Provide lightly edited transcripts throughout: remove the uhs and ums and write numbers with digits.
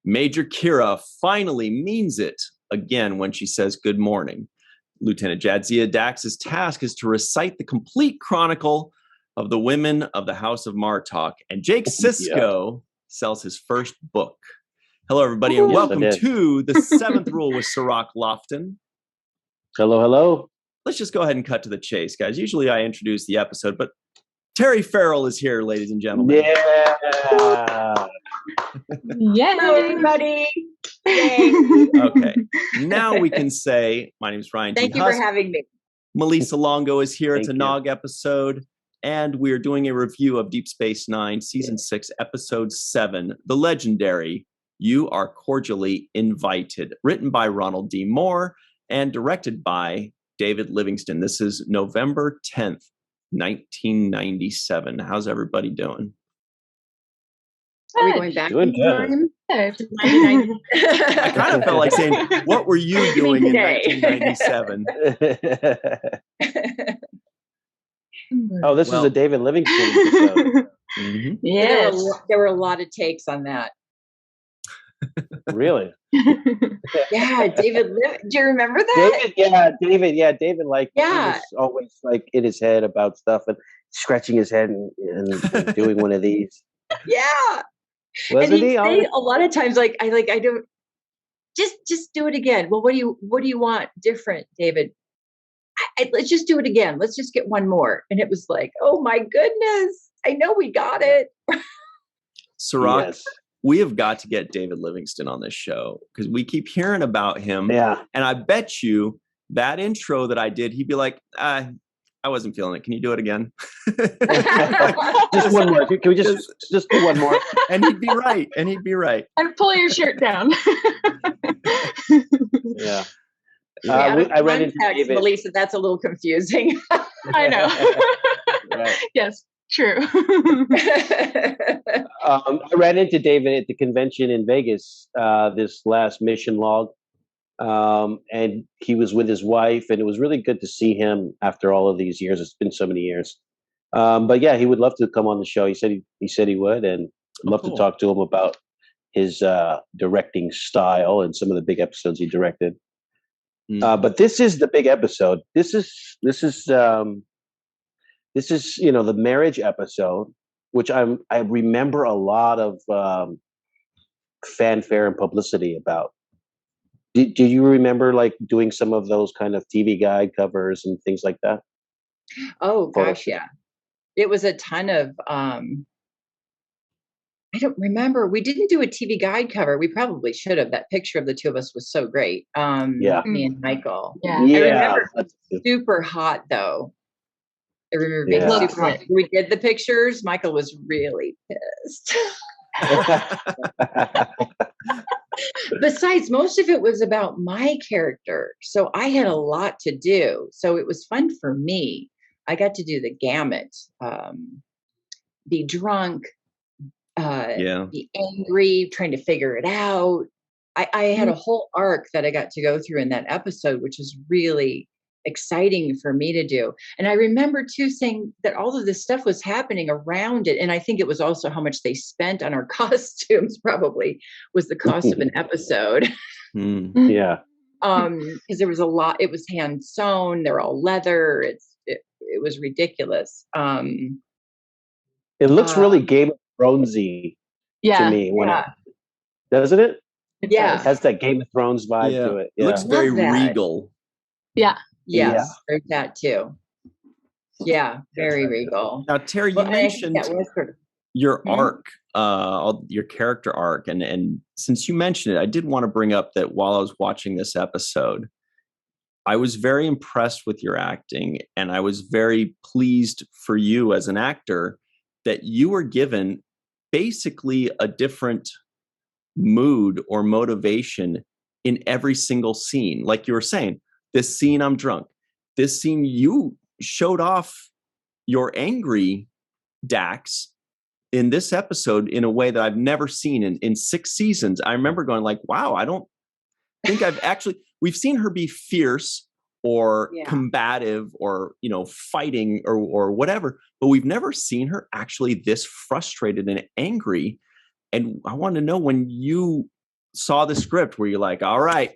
Major Kira finally means it again when she says good morning. Lieutenant Jadzia Dax's task is to recite the complete chronicle of the women of the House of Martok, and Jake Sisko sells his first book. Hello, everybody, and welcome to the Seventh Rule with Cirroc Lofton. Hello, hello. Let's just go ahead and cut to the chase, guys. Usually I introduce the episode, but Terry Farrell is here, ladies and gentlemen. Yeah. Yeah. Hello, everybody. Okay. Now we can say, my name is Ryan. Thank you for having me. Melissa Longo is here. It's a Thank you. Nog episode. And we are doing a review of Deep Space Nine, Season 6, Episode 7, the legendary You Are Cordially Invited, written by Ronald D. Moore and directed by David Livingston. This is November 10th, 1997. How's everybody doing? Are we going back in time? I kind of felt like saying, what were you doing in 1997? Oh, this is a David Livingston episode. Mm-hmm. Yes. There were a lot of takes on that. Really? Yeah, David. Do you remember that? David. Like, he was always like in his head about stuff and scratching his head and doing one of these. Yeah. Wasn't he? Say a lot of times, I don't. Just do it again. Well, what do you want different, David? Let's just do it again. Let's just get one more. And it was like, oh my goodness, I know we got it. Cirroc, Yes. we have got to get David Livingston on this show because we keep hearing about him. Yeah. And I bet you that intro that I did, he'd be like, I wasn't feeling it. Can you do it again? Just one more. Can we just do one more? And he'd be right. And pull your shirt down. Yeah. I read into David. Melissa, that's a little confusing. I know. Right. Yes, true. I ran into David at the convention in Vegas, this last mission log. And he was with his wife, and it was really good to see him after all of these years. It's been so many years. But yeah, he would love to come on the show. He said he would, and love to talk to him about his directing style and some of the big episodes he directed. But this is the big episode. This is the marriage episode, which I remember a lot of fanfare and publicity about. Did you remember like doing some of those kind of TV guide covers and things like that? Oh gosh, yeah. It was a ton of I don't remember. We didn't do a TV guide cover. We probably should have. That picture of the two of us was so great. Me and Michael. Yeah. I remember super hot though. I remember being super hot. We did the pictures. Michael was really pissed. Besides, most of it was about my character. So I had a lot to do. So it was fun for me. I got to do the gamut. Be drunk, be angry, trying to figure it out. I had a whole arc that I got to go through in that episode, which was really exciting for me to do. And I remember too saying that all of this stuff was happening around it. And I think it was also how much they spent on our costumes probably was the cost of an episode. Yeah. Because there was a lot, it was hand sewn, they're all leather. It was ridiculous. It looks really Game of Thronesy to me. Doesn't it? Yeah. It has that Game of Thrones vibe to it. Yeah. It looks very regal. Yeah. Yes, there's that too. Yeah, very regal. Now, Terry, you mentioned your arc, your character arc, and since you mentioned it, I did want to bring up that while I was watching this episode, I was very impressed with your acting, and I was very pleased for you as an actor that you were given basically a different mood or motivation in every single scene. Like you were saying, this scene, I'm drunk. This scene, you showed off your angry Dax in this episode in a way that I've never seen in 6 seasons. I remember going like, wow, I don't think we've seen her be fierce or combative or, fighting or whatever, but we've never seen her actually this frustrated and angry. And I want to know, when you saw the script, were you like, all right,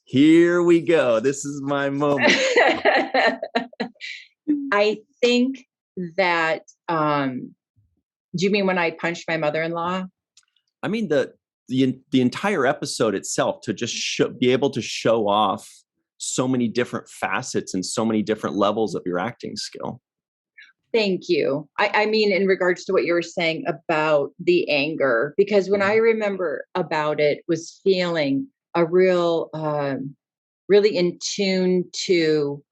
here we go, this is my moment? I think that, do you mean when I punched my mother-in-law? I mean, the entire episode itself, to just be able to show off so many different facets and so many different levels of your acting skill. Thank you. I mean, in regards to what you were saying about the anger, because when I remember about it was feeling a real, really in tune to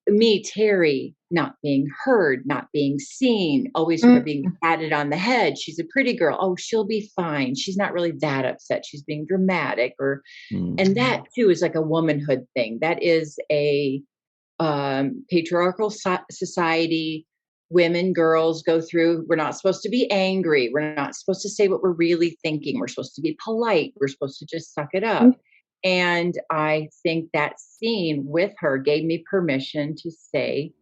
me, Terry, not being heard, not being seen, always sort of being patted on the head. She's a pretty girl. Oh, she'll be fine. She's not really that upset. She's being dramatic, and that too is like a womanhood thing. That is a patriarchal society. Women, girls go through. We're not supposed to be angry. We're not supposed to say what we're really thinking. We're supposed to be polite. We're supposed to just suck it up. And I think that scene with her gave me permission to say,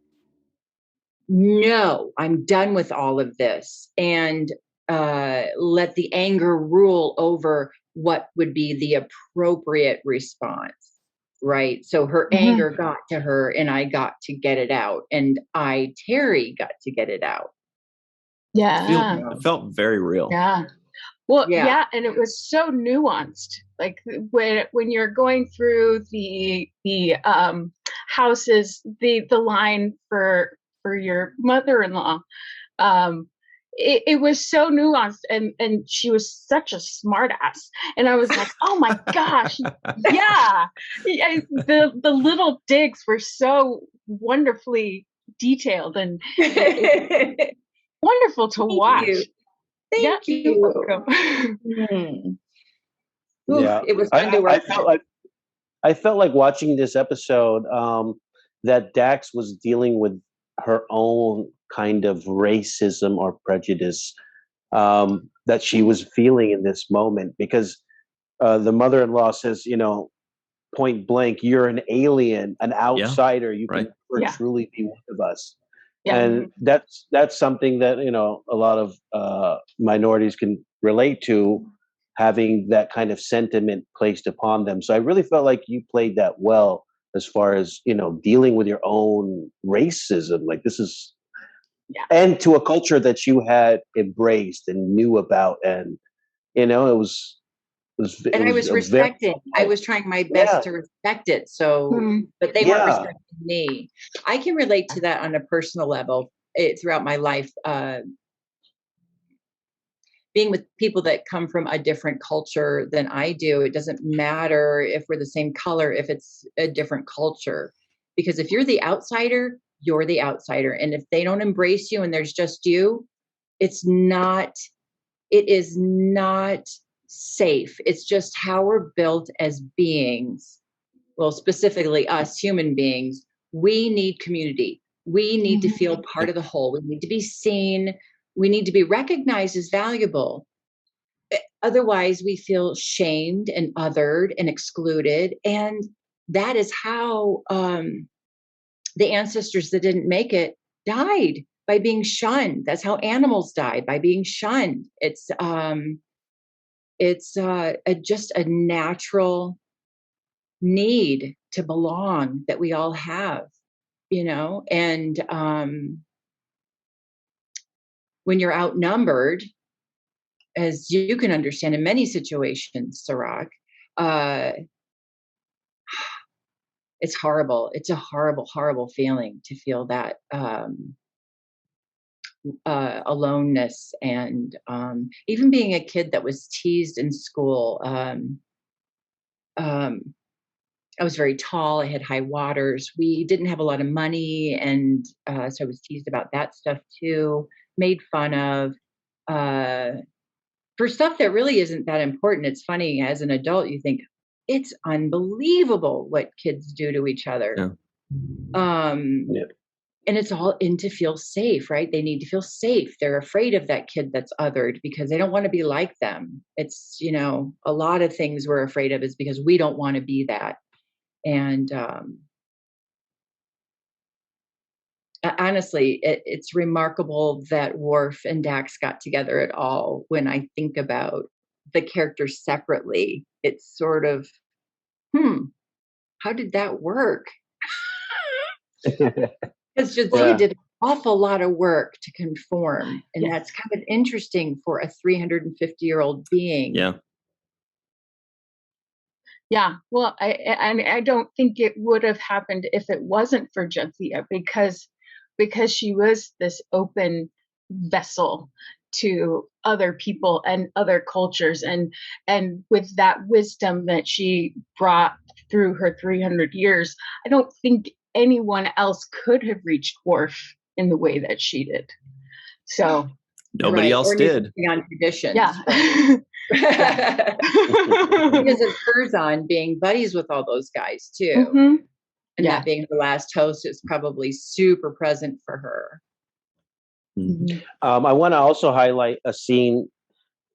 no, I'm done with all of this, and let the anger rule over what would be the appropriate response. Right. So her anger got to her, and I got to get it out, and Terry, got to get it out. Yeah. It felt very real. Yeah. Well, yeah. And it was so nuanced. Like when you're going through the houses, the line for your mother-in-law, it was so nuanced, and she was such a smart ass, and I was like, oh my gosh, yeah. The little digs were so wonderfully detailed and wonderful to watch. Thank you. Yeah, it was fun to watch. I felt like watching this episode that Dax was dealing with her own kind of racism or prejudice that she was feeling in this moment, because the mother-in-law says, point blank, you're an alien, an outsider. You can never truly be one of us. And that's something that a lot of minorities can relate to, having that kind of sentiment placed upon them. So I really felt like you played that well, as far as dealing with your own racism. Like, this is and to a culture that you had embraced and knew about, and I was respecting. I was trying my best to respect it. So, but they weren't respecting me. I can relate to that on a personal level throughout my life. Being with people that come from a different culture than I do, it doesn't matter if we're the same color, if it's a different culture. Because if you're the outsider, you're the outsider. And if they don't embrace you and there's just you, it is not safe. It's just how we're built as beings. Well, specifically us human beings, we need community. We need to feel part of the whole. We need to be seen. We need to be recognized as valuable. Otherwise, we feel shamed and othered and excluded. And that is how the ancestors that didn't make it died, by being shunned. That's how animals died, by being shunned. It's just a natural need to belong that we all have, and when you're outnumbered, as you can understand in many situations, Cirroc, it's horrible. It's a horrible, horrible feeling to feel that aloneness. And even being a kid that was teased in school, I was very tall. I had high waters. We didn't have a lot of money, and so I was teased about that stuff too, made fun of for stuff that really isn't that important. It's funny, as an adult, you think it's unbelievable what kids do to each other. And it's all to feel safe, right? They need to feel safe. They're afraid of that kid that's othered because they don't want to be like them. It's, a lot of things we're afraid of is because we don't want to be that. And honestly, it's remarkable that Worf and Dax got together at all, when I think about the characters separately, it's sort of, how did that work? Because Jadzia did an awful lot of work to conform, and that's kind of interesting for a 350-year-old being. Yeah, well, I don't think it would have happened if it wasn't for Jadzia, because she was this open vessel to other people and other cultures, and with that wisdom that she brought through her 300 years, I don't think anyone else could have reached Worf in the way that she did. So nobody else did. On traditions. Yeah. Because of Curzon being buddies with all those guys too. And that being her last host is probably super present for her. I want to also highlight a scene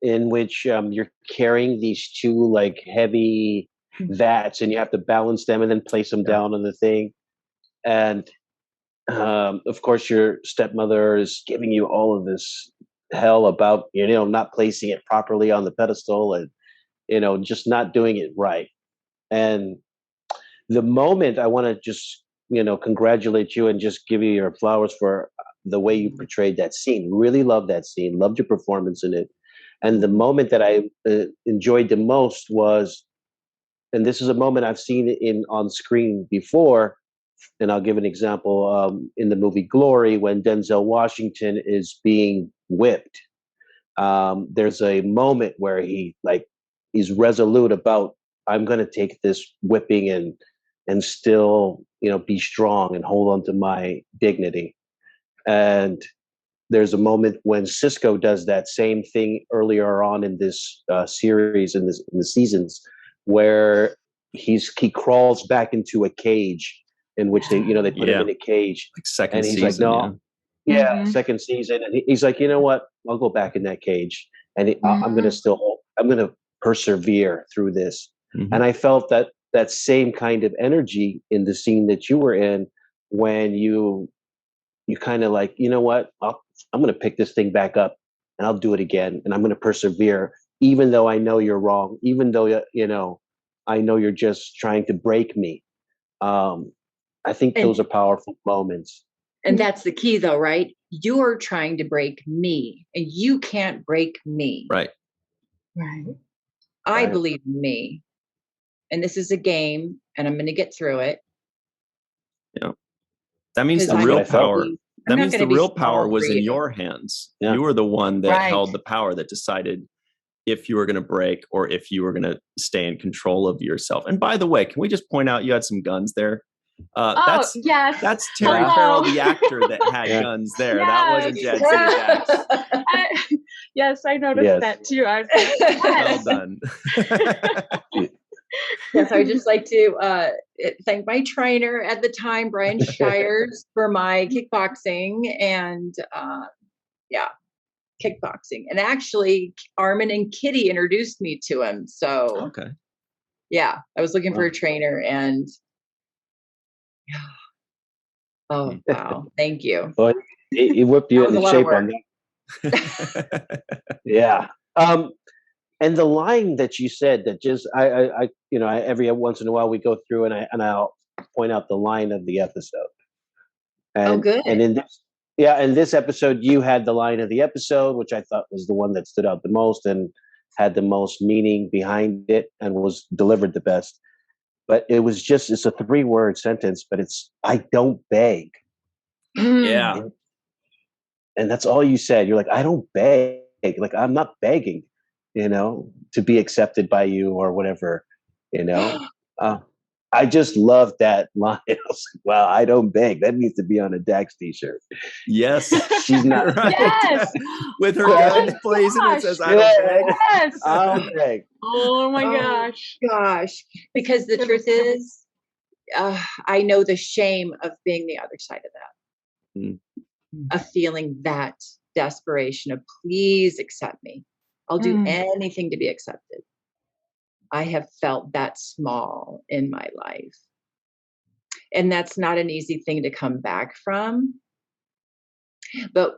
in which you're carrying these two like heavy vats, and you have to balance them and then place them down on the thing. And of course, your stepmother is giving you all of this hell about, not placing it properly on the pedestal, and, just not doing it right. And the moment I want to just, congratulate you and just give you your flowers for the way you portrayed that scene. Really loved that scene, loved your performance in it. And the moment that I enjoyed the most was, and this is a moment I've seen on screen before, and I'll give an example in the movie Glory, when Denzel Washington is being whipped. There's a moment where he's resolute about, I'm going to take this whipping and still, be strong and hold on to my dignity. And there's a moment when Sisko does that same thing earlier on in this series, in the seasons, where he crawls back into a cage in which they put him in a cage. Like second and he's season, like, no, second season. And he's like, you know what? I'll go back in that cage, and I'm going to persevere through this. And I felt that same kind of energy in the scene that you were in, when you kind of like, you know what? I'm going to pick this thing back up, and I'll do it again, and I'm going to persevere, even though I know you're wrong, even though I know you're just trying to break me. I think those are powerful moments. And that's the key, though, right? You're trying to break me, and you can't break me. Right. I believe in me, and this is a game, and I'm going to get through it. Yeah. That means the real power. That means the real power was in your hands. You were the one that held the power, that decided if you were going to break or if you were going to stay in control of yourself. And by the way, can we just point out you had some guns there? That's Terry Farrell, the actor, that had guns there. Yes. That wasn't Jadzia. Yes, I noticed that too. I was like, well done. Yes, I would just like to thank my trainer at the time, Brian Shires, for my kickboxing and kickboxing. And actually, Armin and Kitty introduced me to him. So, I was looking for a trainer, and oh wow, thank you. Well, he whipped you into shape on that. Yeah. And the line that you said, that just I every once in a while we go through and I'll point out the line of the episode. And, good. And in this episode, you had the line of the episode, which I thought was the one that stood out the most and had the most meaning behind it and was delivered the best. But it's a 3-word sentence, but it's, I don't beg. Yeah. And that's all you said. You're like, I don't beg. Like, I'm not begging, to be accepted by you or whatever, I just love that line. I was like, wow, I don't beg. That needs to be on a Dax t-shirt. Yes. She's not. Right. Yes. With her guns blazing, it says, I don't beg. Yes. I don't beg. Oh my gosh. Because the truth is, I know the shame of being the other side of that. Of feeling that desperation of, please accept me. I'll do anything to be accepted. I have felt that small in my life. And that's not an easy thing to come back from. But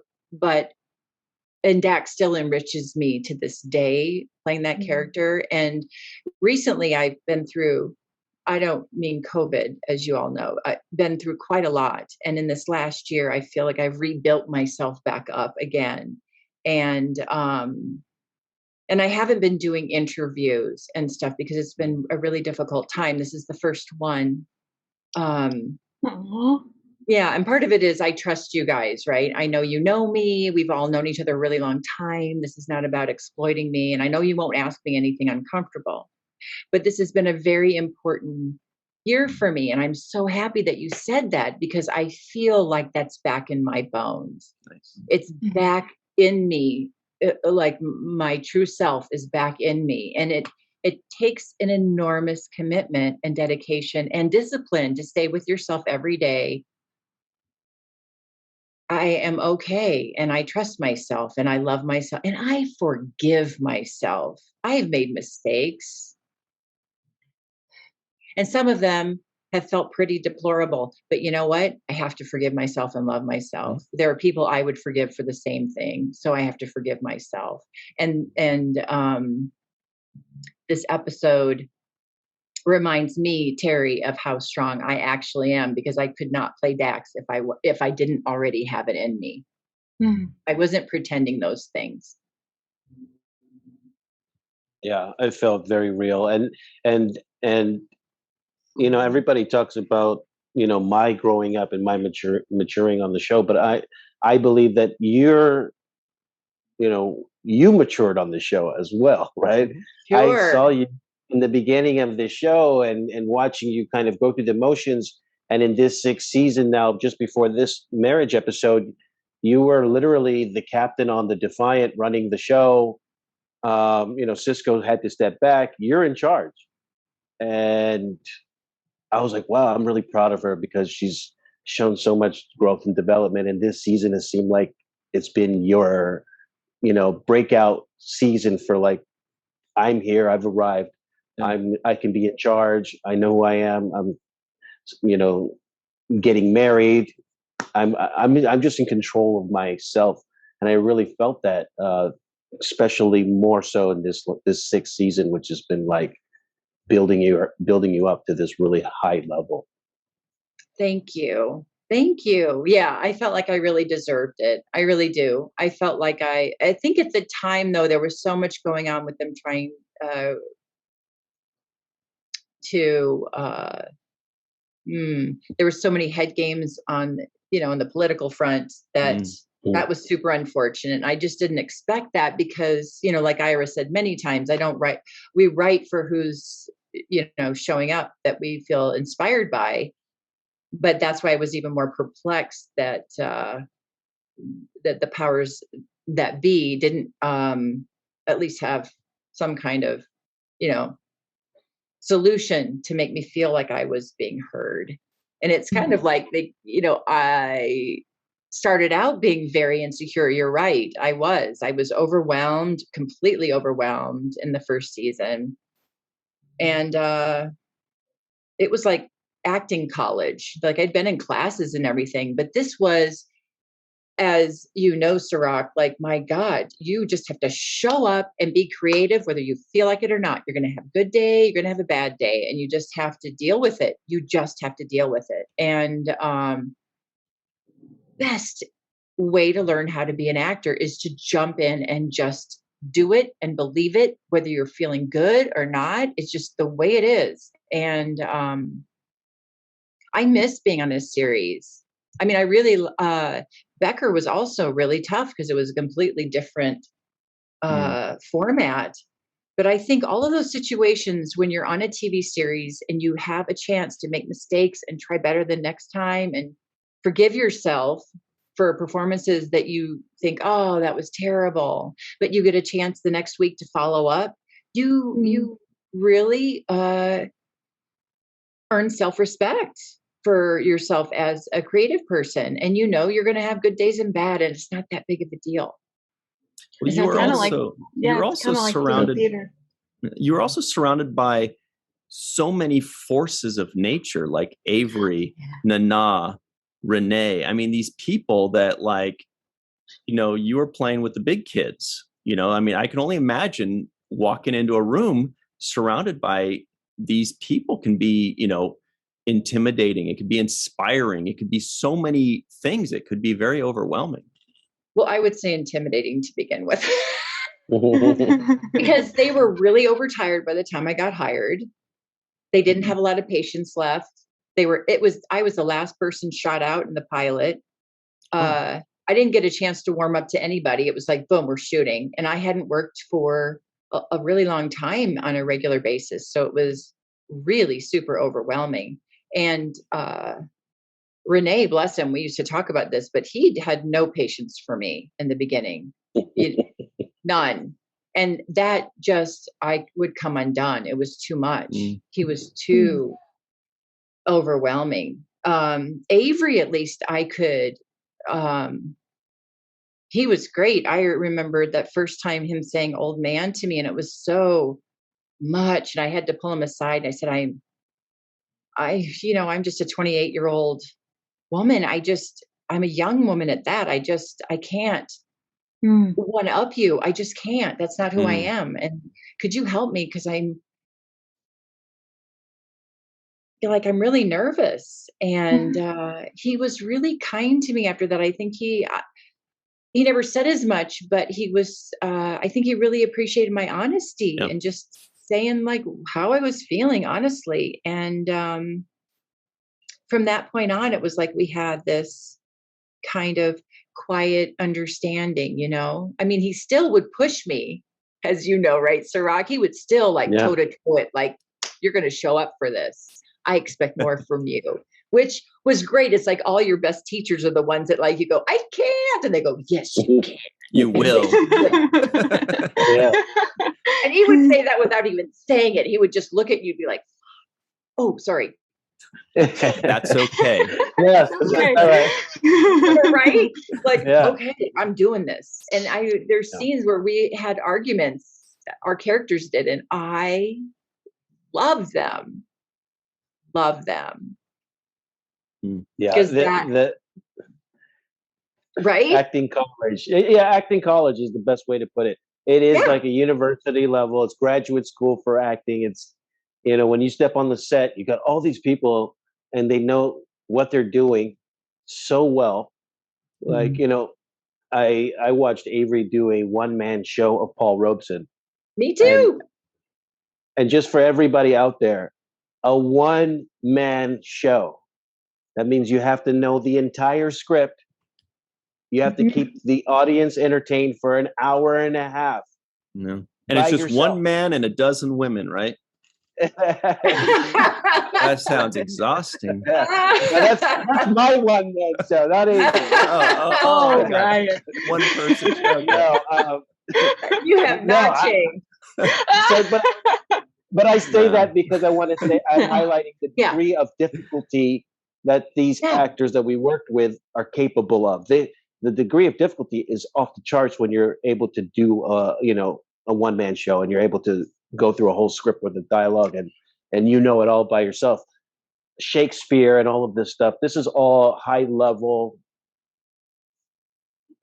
and Dak still enriches me to this day playing that character. And recently I've been through, I don't mean COVID, as you all know, I've been through quite a lot. And in this last year, I feel like I've rebuilt myself back up again. And I haven't been doing interviews and stuff because it's been a really difficult time. This is the first one. Yeah, and part of it is I trust you guys, right? I know you know me. We've all known each other a really long time. This is not about exploiting me. And I know you won't ask me anything uncomfortable. But this has been a very important year for me. And I'm so happy that you said that because I feel like that's back in my bones. Nice. It's back in me. Like my true self is back in me. And it takes an enormous commitment and dedication and discipline to stay with yourself every day. I am okay and I trust myself and I love myself and I forgive myself. I have made mistakes and some of them have felt pretty deplorable, but you know what? I have to forgive myself and love myself. There are people I would forgive for the same thing. So I have to forgive myself. And this episode reminds me, Terry, of how strong I actually am because I could not play Dax if I didn't already have it in me. I wasn't pretending those things. Yeah, it felt very real. And you know, everybody talks about, you know, my growing up and my maturing on the show, but I believe that you matured on the show as well, right? Sure. I saw you in the beginning of the show and watching you kind of go through the motions. And in this 6th season now, just before this marriage episode, you were literally the captain on the Defiant running the show. Sisko had to step back. You're in charge. And I was like, wow, I'm really proud of her because she's shown so much growth and development. And this season has seemed like it's been your, breakout season for like, I'm here, I've arrived. I can be in charge. I know who I am. I'm, getting married. I'm just in control of myself, and I really felt that, especially more so in this 6th season, which has been like building you up to this really high level. Thank you. Yeah, I felt like I really deserved it. I really do. I felt like I think at the time though there was so much going on with them trying there were so many head games on, on the political front that that was super unfortunate. I just didn't expect that because, like Ira said many times, we write for who's, showing up that we feel inspired by. But that's why I was even more perplexed that that the powers that be didn't at least have some kind of, solution to make me feel like I was being heard. And it's kind of like I started out being very insecure. You're right. I was overwhelmed, completely overwhelmed in the first season. And it was like acting college. Like I'd been in classes and everything, but this was, as you know, Cirroc, like, my God, you just have to show up and be creative, whether you feel like it or not. You're going to have a good day, you're going to have a bad day, and you just have to deal with it. And best way to learn how to be an actor is to jump in and just do it and believe it, whether you're feeling good or not. It's just the way it is. And I miss being on this series. I mean, I really, Becker was also really tough because it was a completely different format. But I think all of those situations when you're on a TV series and you have a chance to make mistakes and try better the next time and forgive yourself for performances that you think, oh, that was terrible, but you get a chance the next week to follow up, you really earn self-respect for yourself as a creative person. And you're going to have good days and bad, and it's not that big of a deal. Well, you were also surrounded by so many forces of nature, like Avery, Nana, Renee. I mean, these people that, like, you were playing with the big kids. I mean, I can only imagine walking into a room surrounded by these people can be, intimidating. It could be inspiring. It could be so many things. It could be very overwhelming. Well, I would say intimidating to begin with. Because they were really overtired by the time I got hired. They didn't have a lot of patience left. I was the last person shot out in the pilot. I didn't get a chance to warm up to anybody. It was like, boom, we're shooting. And I hadn't worked for a really long time on a regular basis. So it was really super overwhelming. And Renee, bless him, we used to talk about this, but he had no patience for me in the beginning. None. And that I would come undone. It was too much. He was too overwhelming. Avery, at least I could, he was great. I remember that first time him saying old man to me, and it was so much. And I had to pull him aside. And I said, I'm just a 28-year-old woman. I'm a young woman at that. I can't one up you. I just can't. That's not who I am. And could you help me? Because I'm really nervous. And he was really kind to me after that. I think he never said as much, but he was, I think he really appreciated my honesty and just saying how I was feeling honestly. And from that point on, it was like we had this kind of quiet understanding, I mean, he still would push me, as you know, right, Cirroc? He would still toe to toe it, you're going to show up for this. I expect more from you, which was great. It's like all your best teachers are the ones that you go, I can't. And they go, yes, you can. You will. Yeah. And he would say that without even saying it. He would just look at you and be like, oh, sorry. That's okay. Yes. Okay. All right. Right? Okay, I'm doing this. And there's scenes where we had arguments, our characters did, and I love them. Love them. Yeah. Right? Acting college. Yeah, acting college is the best way to put it. It is like a university level. It's graduate school for acting. It's, when you step on the set, you got all these people and they know what they're doing so well. I watched Avery do a one-man show of Paul Robeson. Me too. And just for everybody out there, a one-man show. That means you have to know the entire script. You have to keep the audience entertained for an hour and a half. No. And it's just yourself. One man and a dozen women, right? That sounds exhausting. That's my one man show, not Avery. Oh, right. One person. Okay. No, you have not changed. But I say that because I want to say I'm highlighting the degree of difficulty that these actors that we worked with are capable of. The degree of difficulty is off the charts when you're able to do a one-man show and you're able to go through a whole script with the dialogue and it all by yourself. Shakespeare and all of this stuff. This is all high-level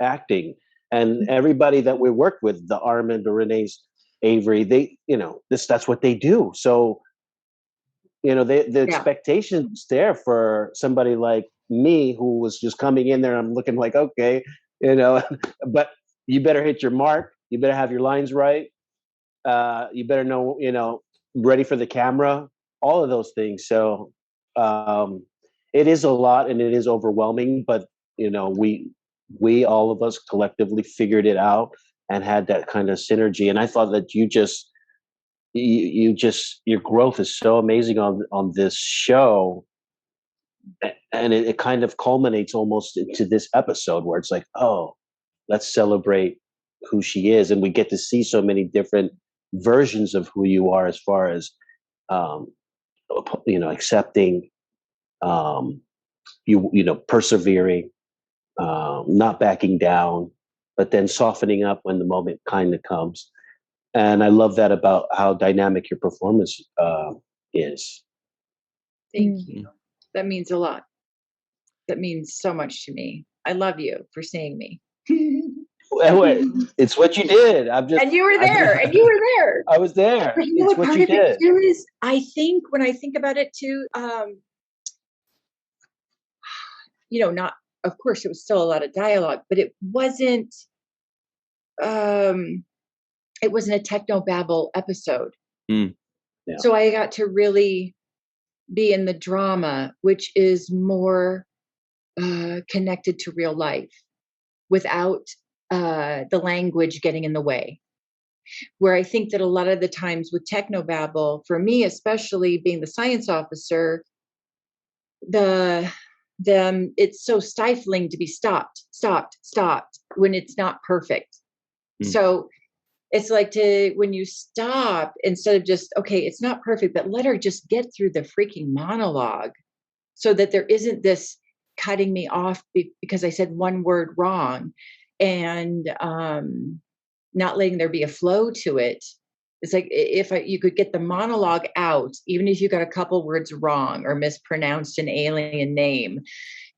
acting, and everybody that we worked with, the Armand, the Renee's, Avery, they, that's what they do. So, the expectations there for somebody like me who was just coming in there. I'm looking like, okay, but you better hit your mark. You better have your lines right. You better know, ready for the camera, all of those things. So it is a lot and it is overwhelming, but, we all of us collectively figured it out and had that kind of synergy. And I thought that your growth is so amazing on this show. And it kind of culminates almost into this episode where it's like, oh, let's celebrate who she is. And we get to see so many different versions of who you are as far as, accepting, persevering, not backing down, but then softening up when the moment kind of comes. And I love that about how dynamic your performance is. Thank you. That means a lot. That means so much to me. I love you for seeing me. Wait, it's what you did. And you were there. And you were there. I was there. But you know what part of it too is, I think when I think about it too, not, of course, it was still a lot of dialogue, but it wasn't a Technobabble episode. Mm. Yeah. So I got to really be in the drama, which is more connected to real life without the language getting in the way. Where I think that a lot of the times with Technobabble, for me, especially being the science officer, it's so stifling to be stopped when it's not perfect. So it's like when you stop, instead of just, okay, it's not perfect, but let her just get through the freaking monologue so that there isn't this cutting me off because I said one word wrong, and not letting there be a flow to it. It's like you could get the monologue out, even if you got a couple words wrong or mispronounced an alien name,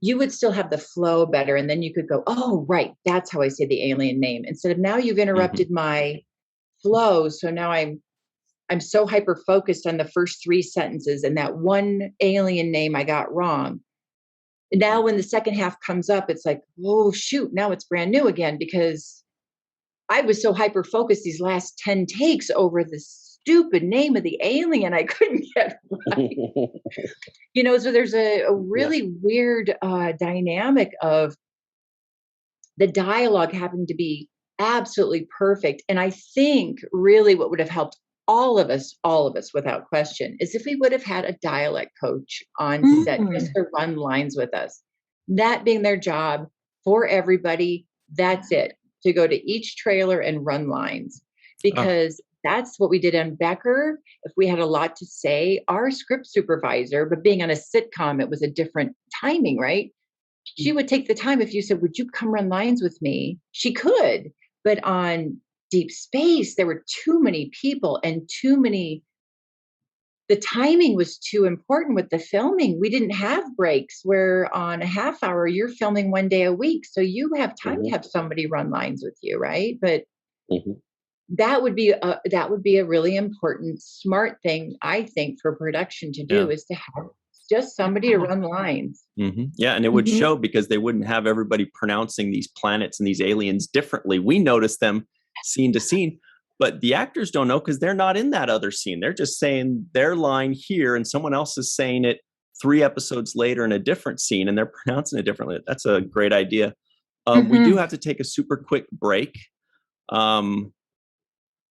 you would still have the flow better. And then you could go, oh, right, that's how I say the alien name. Instead of now you've interrupted my flow. So now I'm so hyper-focused on the first 3 sentences and that one alien name I got wrong. Now when the second half comes up, it's like, oh, shoot, now it's brand new again because I was so hyper-focused these last 10 takes over the stupid name of the alien I couldn't get right. So there's a really weird dynamic of the dialogue having to be absolutely perfect. And I think really what would have helped all of us without question, is if we would have had a dialect coach on set just to run lines with us. That being their job for everybody, that's it. To go to each trailer and run lines, because that's what we did on Becker. If we had a lot to say, our script supervisor, but being on a sitcom, it was a different timing, right? She would take the time. If you said, would you come run lines with me? She could, but on Deep Space, there were too many people and the timing was too important with the filming. We didn't have breaks where on a half hour, you're filming 1 day a week. So you have time to have somebody run lines with you, right? But that would be a really important, smart thing, I think, for production to do, is to have just somebody to run lines. Yeah, and it would show because they wouldn't have everybody pronouncing these planets and these aliens differently. We notice them scene to scene. But the actors don't know because they're not in that other scene. They're just saying their line here and someone else is saying it 3 episodes later in a different scene and they're pronouncing it differently. That's a great idea. We do have to take a super quick break. Man,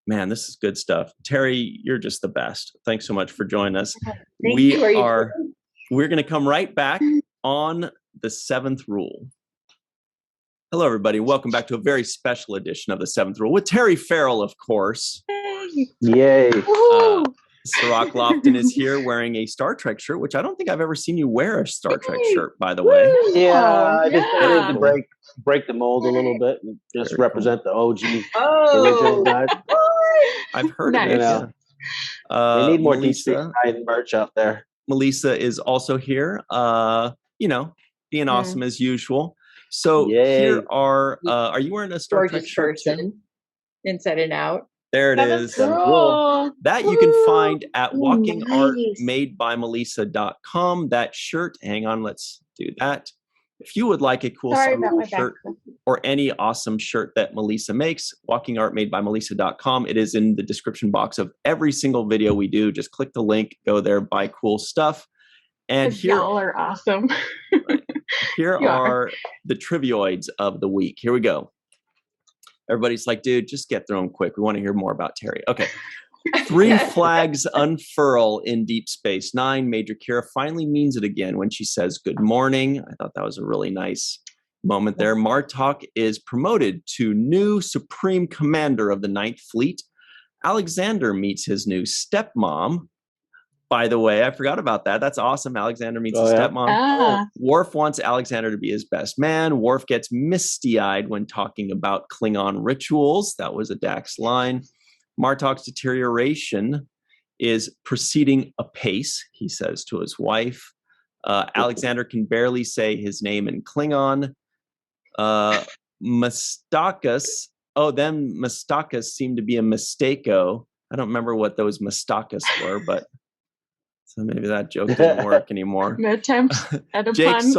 this is good stuff. Terry, you're just the best. Thanks so much for joining us. We're going to come right back on the 7th Rule. Hello, everybody. Welcome back to a very special edition of the 7th Rule with Terry Farrell, of course. Yay. Cirroc Lofton is here wearing a Star Trek shirt, which I don't think I've ever seen you wear a Star Trek shirt, by the way. Yeah, I just wanted to break the mold a little bit and just represent the OG original guys. I've heard of it. We need more DC merch out there. Melissa is also here, being awesome as usual. So here are you wearing a Star Trek shirt too? Inside and out. There it is. Cool. That you can find at walkingartmadebymelissa.com. That shirt, hang on, let's do that. If you would like a cool shirt or any awesome shirt that Melissa makes, walkingartmadebymelissa.com. It is in the description box of every single video we do. Just click the link, go there, buy cool stuff. And here, y'all are awesome. Here are the trivioids of the week. Here we go. Everybody's like, dude, just get through them quick. We want to hear more about Terry. Okay. 3 flags unfurl in Deep Space Nine. Major Kira finally means it again when she says good morning. I thought that was a really nice moment there. Martok is promoted to new Supreme Commander of the 9th Fleet. Alexander meets his new stepmom. By the way, I forgot about that. That's awesome. Alexander meets his stepmom. Worf wants Alexander to be his best man. Worf gets misty-eyed when talking about Klingon rituals. That was a Dax line. Martok's deterioration is proceeding apace, he says to his wife. Alexander can barely say his name in Klingon. Mustakas. Oh, then Mustakas seemed to be a mistako. I don't remember what those Mustakas were, but so maybe that joke didn't work anymore. No attempt at a Jake pun.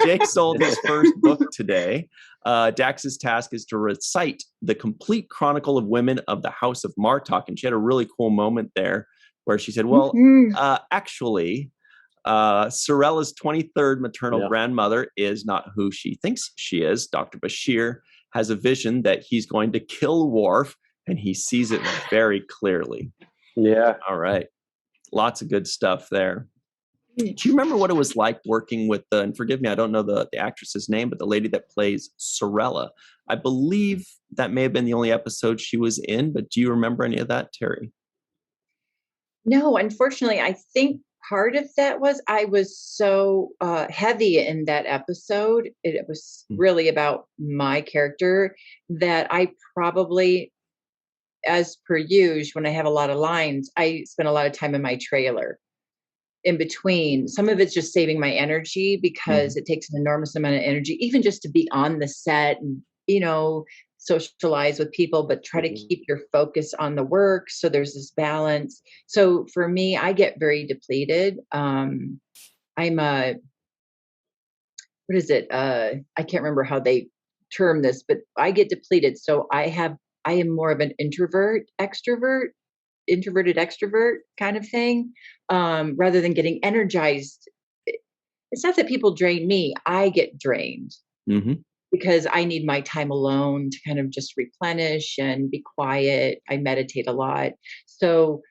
Jake sold his first book today. Dax's task is to recite the complete chronicle of women of the House of Martok. And she had a really cool moment there where she said, well, actually, Sorella's 23rd maternal grandmother is not who she thinks she is. Dr. Bashir has a vision that he's going to kill Worf, and he sees it very clearly. Yeah. All right. Lots of good stuff there. Do you remember what it was like working with and forgive me, I don't know the actress's name, but the lady that plays Sorella? I believe that may have been the only episode she was in, but do you remember any of that, Terry? No, unfortunately, I think part of that was I was so heavy in that episode. It was really about my character that I probably, as per usual, when I have a lot of lines, I spend a lot of time in my trailer. In between, some of it's just saving my energy because it takes an enormous amount of energy, even just to be on the set and, socialize with people, but try to keep your focus on the work. So there's this balance. So for me, I get very depleted. I'm what is it? I can't remember how they term this, but I get depleted. So I am more of an introverted extrovert kind of thing, rather than getting energized. It's not that people drain me. I get drained because I need my time alone to kind of just replenish and be quiet. I meditate a lot. So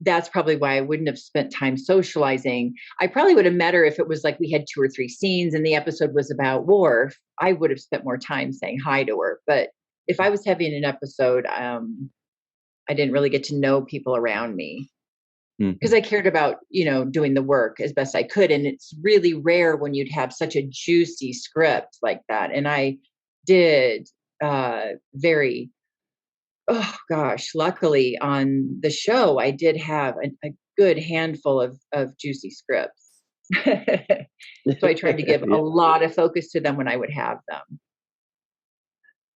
that's probably why I wouldn't have spent time socializing. I probably would have met her if it was like we had 2 or 3 scenes and the episode was about Worf. I would have spent more time saying hi to her. But if I was heavy in an episode, I didn't really get to know people around me because I cared about, doing the work as best I could. And it's really rare when you'd have such a juicy script like that. And I did luckily on the show, I did have a good handful of juicy scripts. So I tried to give a lot of focus to them when I would have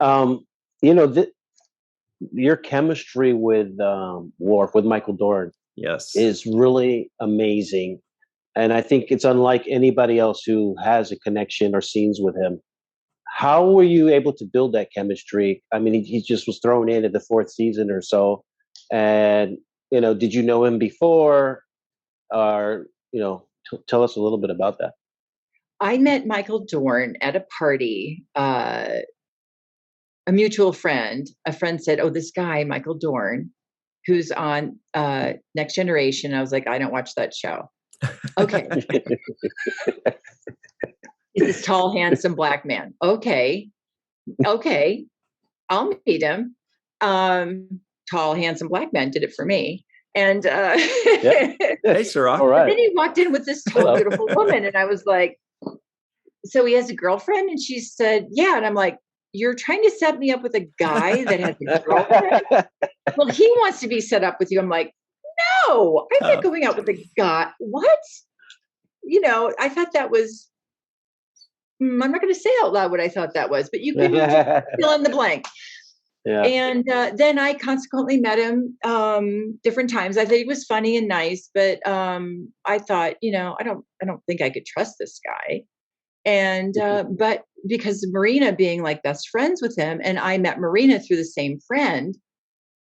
them. Your chemistry with Worf, with Michael Dorn, is really amazing. And I think it's unlike anybody else who has a connection or scenes with him. How were you able to build that chemistry? I mean, he just was thrown in at the 4th season or so. And, did you know him before? Or, tell us a little bit about that. I met Michael Dorn at a party. A mutual friend, said, oh, this guy, Michael Dorn, who's on Next Generation. I was like, I don't watch that show. Okay. He's this tall, handsome black man. Okay. I'll meet him. Tall, handsome black man did it for me. And hey, Cirroc. All right. Then he walked in with this tall, beautiful woman. And I was like, so he has a girlfriend? And she said, yeah. And I'm like, you're trying to set me up with a guy that has a girlfriend? Well, he wants to be set up with you. I'm like, no, I'm not going out with a guy. What? I thought that was, I'm not going to say out loud what I thought that was, but you can fill in the blank. Yeah. And then I consequently met him different times. I thought he was funny and nice, but I thought, I don't think I could trust this guy. And but because Marina being like best friends with him, and I met Marina through the same friend,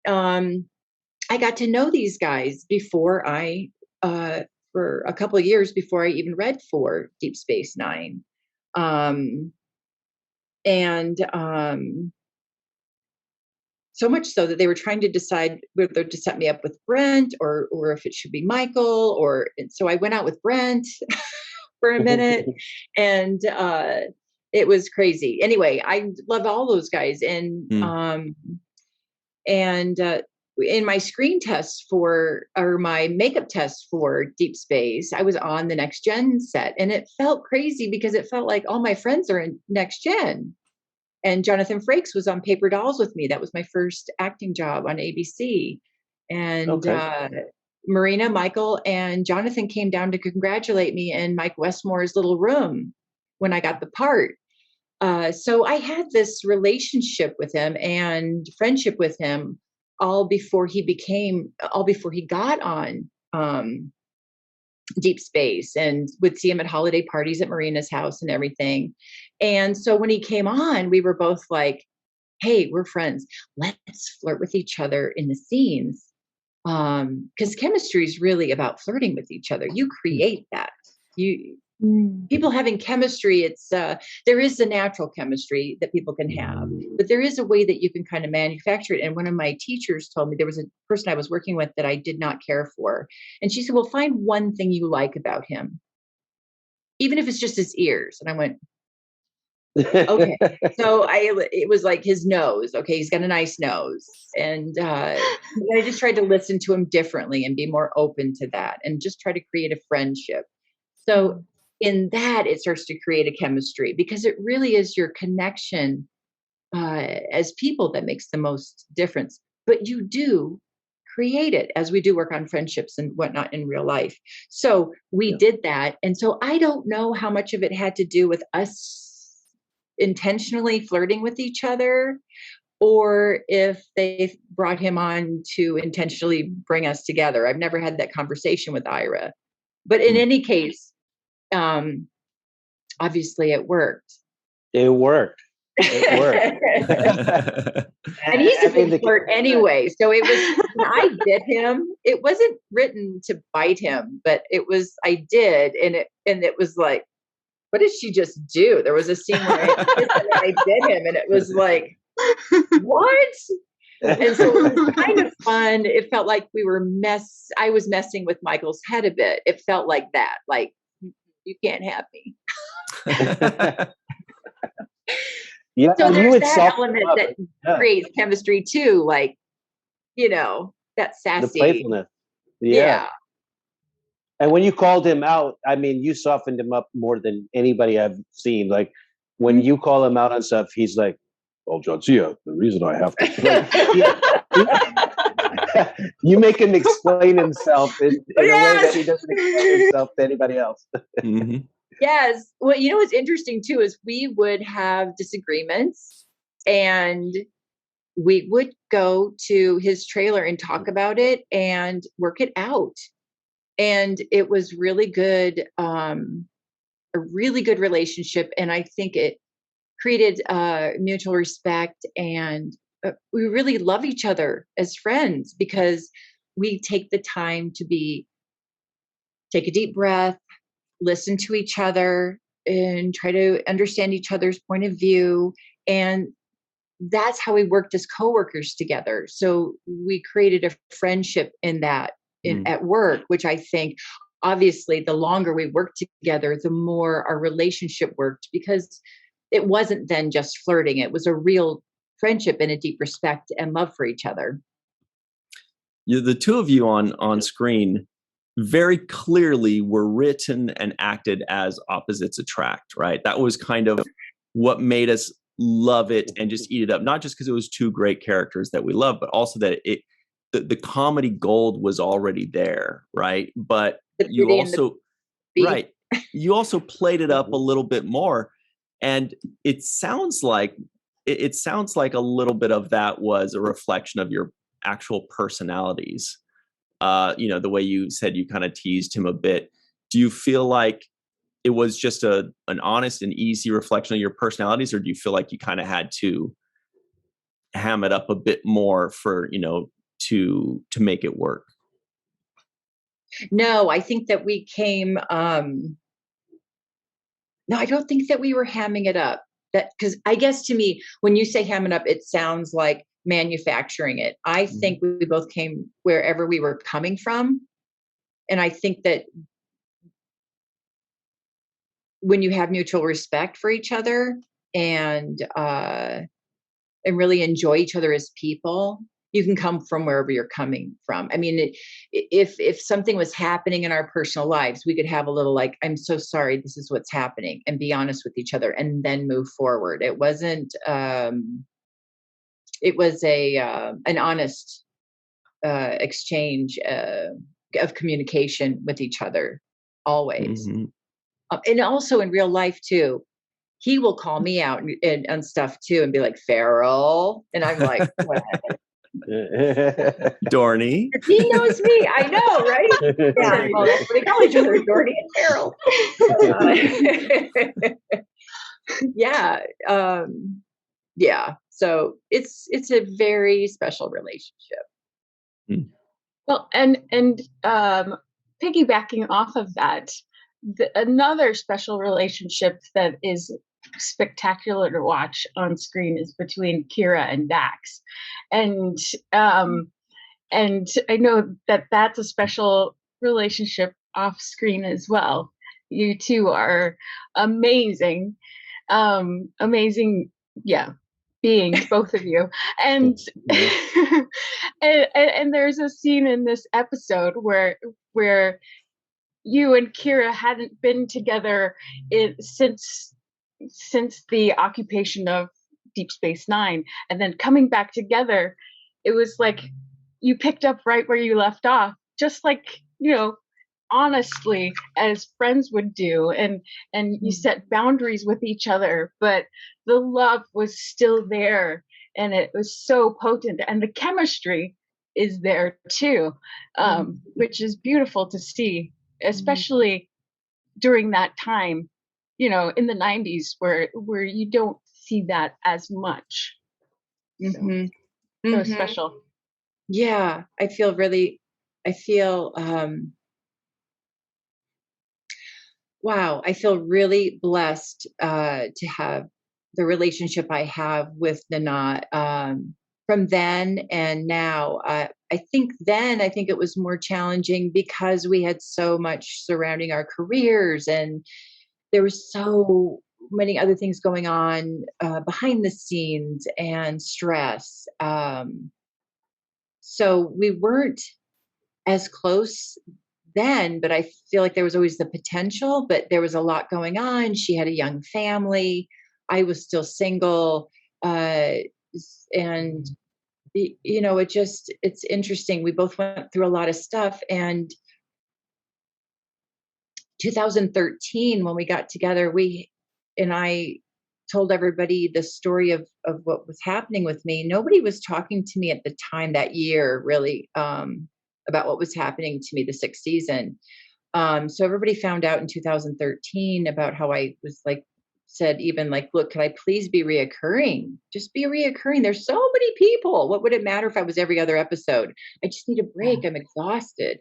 I got to know these guys before for a couple of years before I even read for Deep Space Nine. So much so that they were trying to decide whether to set me up with Brent or if it should be Michael, and so I went out with Brent for a minute, and it was crazy. Anyway, I love all those guys, and in my screen test or my makeup test for Deep Space, I was on the Next Gen set, and it felt crazy because it felt like all my friends are in Next Gen. And Jonathan Frakes was on Paper Dolls with me. That was my first acting job on ABC. And Marina, Michael, and Jonathan came down to congratulate me in Mike Westmore's little room when I got the part. So I had this relationship with him and friendship with him all before he got on deep space, and would see him at holiday parties at Marina's house and everything. And so when he came on, we were both like, hey, we're friends. Let's flirt with each other in the scenes. Because chemistry is really about flirting with each other. You create that. People having chemistry, it's there is a natural chemistry that people can have, but there is a way that you can kind of manufacture it. And one of my teachers told me, there was a person I was working with that I did not care for, and she said, well, find one thing you like about him, even if it's just his ears. And I went, okay. So it was like his nose. Okay, he's got a nice nose, and I just tried to listen to him differently and be more open to that, and just try to create a friendship. So in that, it starts to create a chemistry, because it really is your connection as people that makes the most difference. But you do create it, as we do work on friendships and whatnot in real life. So we did that. And so I don't know how much of it had to do with us intentionally flirting with each other, or if they brought him on to intentionally bring us together. I've never had that conversation with Ira. But in any case, obviously it worked. It worked. And he's a big flirt anyway. So it was, when I bit him, it wasn't written to bite him, but it was, I did. And it was like, what did she just do? There was a scene where I bit him, and it was like, what? And so it was kind of fun. It felt like I was messing with Michael's head a bit. It felt like that. Like, you can't have me. Yeah, so there's that element that creates chemistry too. Like, that sassy. The playfulness. Yeah. And when you called him out, I mean, you softened him up more than anybody I've seen. Like, when you call him out on stuff, he's like, well, Jadzia, the reason I have to. You make him explain himself in a way that he doesn't explain himself to anybody else. Mm-hmm. Yes. Well, what's interesting too is we would have disagreements, and we would go to his trailer and talk about it and work it out. And it was really good, a really good relationship. And I think it created mutual respect, and we really love each other as friends, because we take the time to take a deep breath, listen to each other, and try to understand each other's point of view. And that's how we worked as coworkers together. So we created a friendship in that at work, which I think, obviously, the longer we worked together, the more our relationship worked, because it wasn't then just flirting. It was a real friendship and a deep respect and love for each other. The two of you on screen very clearly were written and acted as opposites attract, right? That was kind of what made us love it and just eat it up. Not just because it was two great characters that we love, but also that the comedy gold was already there, right? But you also, right, you also played it up a little bit more. And it sounds like a little bit of that was a reflection of your actual personalities. The way you said you kind of teased him a bit. Do you feel like it was just an honest and easy reflection of your personalities, or do you feel like you kind of had to ham it up a bit more for, to make it work? No, I think that we came, no, I don't think that we were hamming it up. Because I guess, to me, when you say hamming up, it sounds like manufacturing it. I think we both came wherever we were coming from. And I think that when you have mutual respect for each other and really enjoy each other as people, you can come from wherever you're coming from. I mean, if something was happening in our personal lives, we could have a little like, I'm so sorry, this is what's happening, and be honest with each other and then move forward. It wasn't, it was an honest exchange of communication with each other, always. And also in real life too, he will call me out and stuff too, and be like, "Farrell," and I'm like, "What?" Dorney. He knows me. I know, right? Yeah, well, that's what they call each other, Dorney and Farrell. Yeah, yeah. So it's a very special relationship. Well, and piggybacking off of that, another special relationship that is spectacular to watch on screen is between Kira and Dax, and I know that that's a special relationship off screen as well. You two are amazing, amazing, yeah, beings, both of you, and and there's a scene in this episode where you and Kira hadn't been together since the occupation of Deep Space Nine, and then coming back together, it was like you picked up right where you left off, just like, you know, honestly, as friends would do, and you set boundaries with each other, but the love was still there, and it was so potent, and the chemistry is there too, which is beautiful to see, especially during that time, you know, in the 90s, where you don't see that as much. So special. Yeah, I feel wow, I feel really blessed to have the relationship I have with Nana from then and now. I think it was more challenging because we had so much surrounding our careers, and there was so many other things going on behind the scenes and stress. So we weren't as close then, but I feel like there was always the potential, but there was a lot going on. She had a young family. I was still single. And, you know, it's interesting. We both went through a lot of stuff. And 2013, when we got together, I told everybody the story of what was happening with me. Nobody was talking to me at the time that year, really, about what was happening to me the sixth season. So everybody found out in 2013 about how I was like, said even like, look, could I please be reoccurring? Just be reoccurring. There's so many people. What would it matter if I was every other episode? I just need a break. I'm exhausted.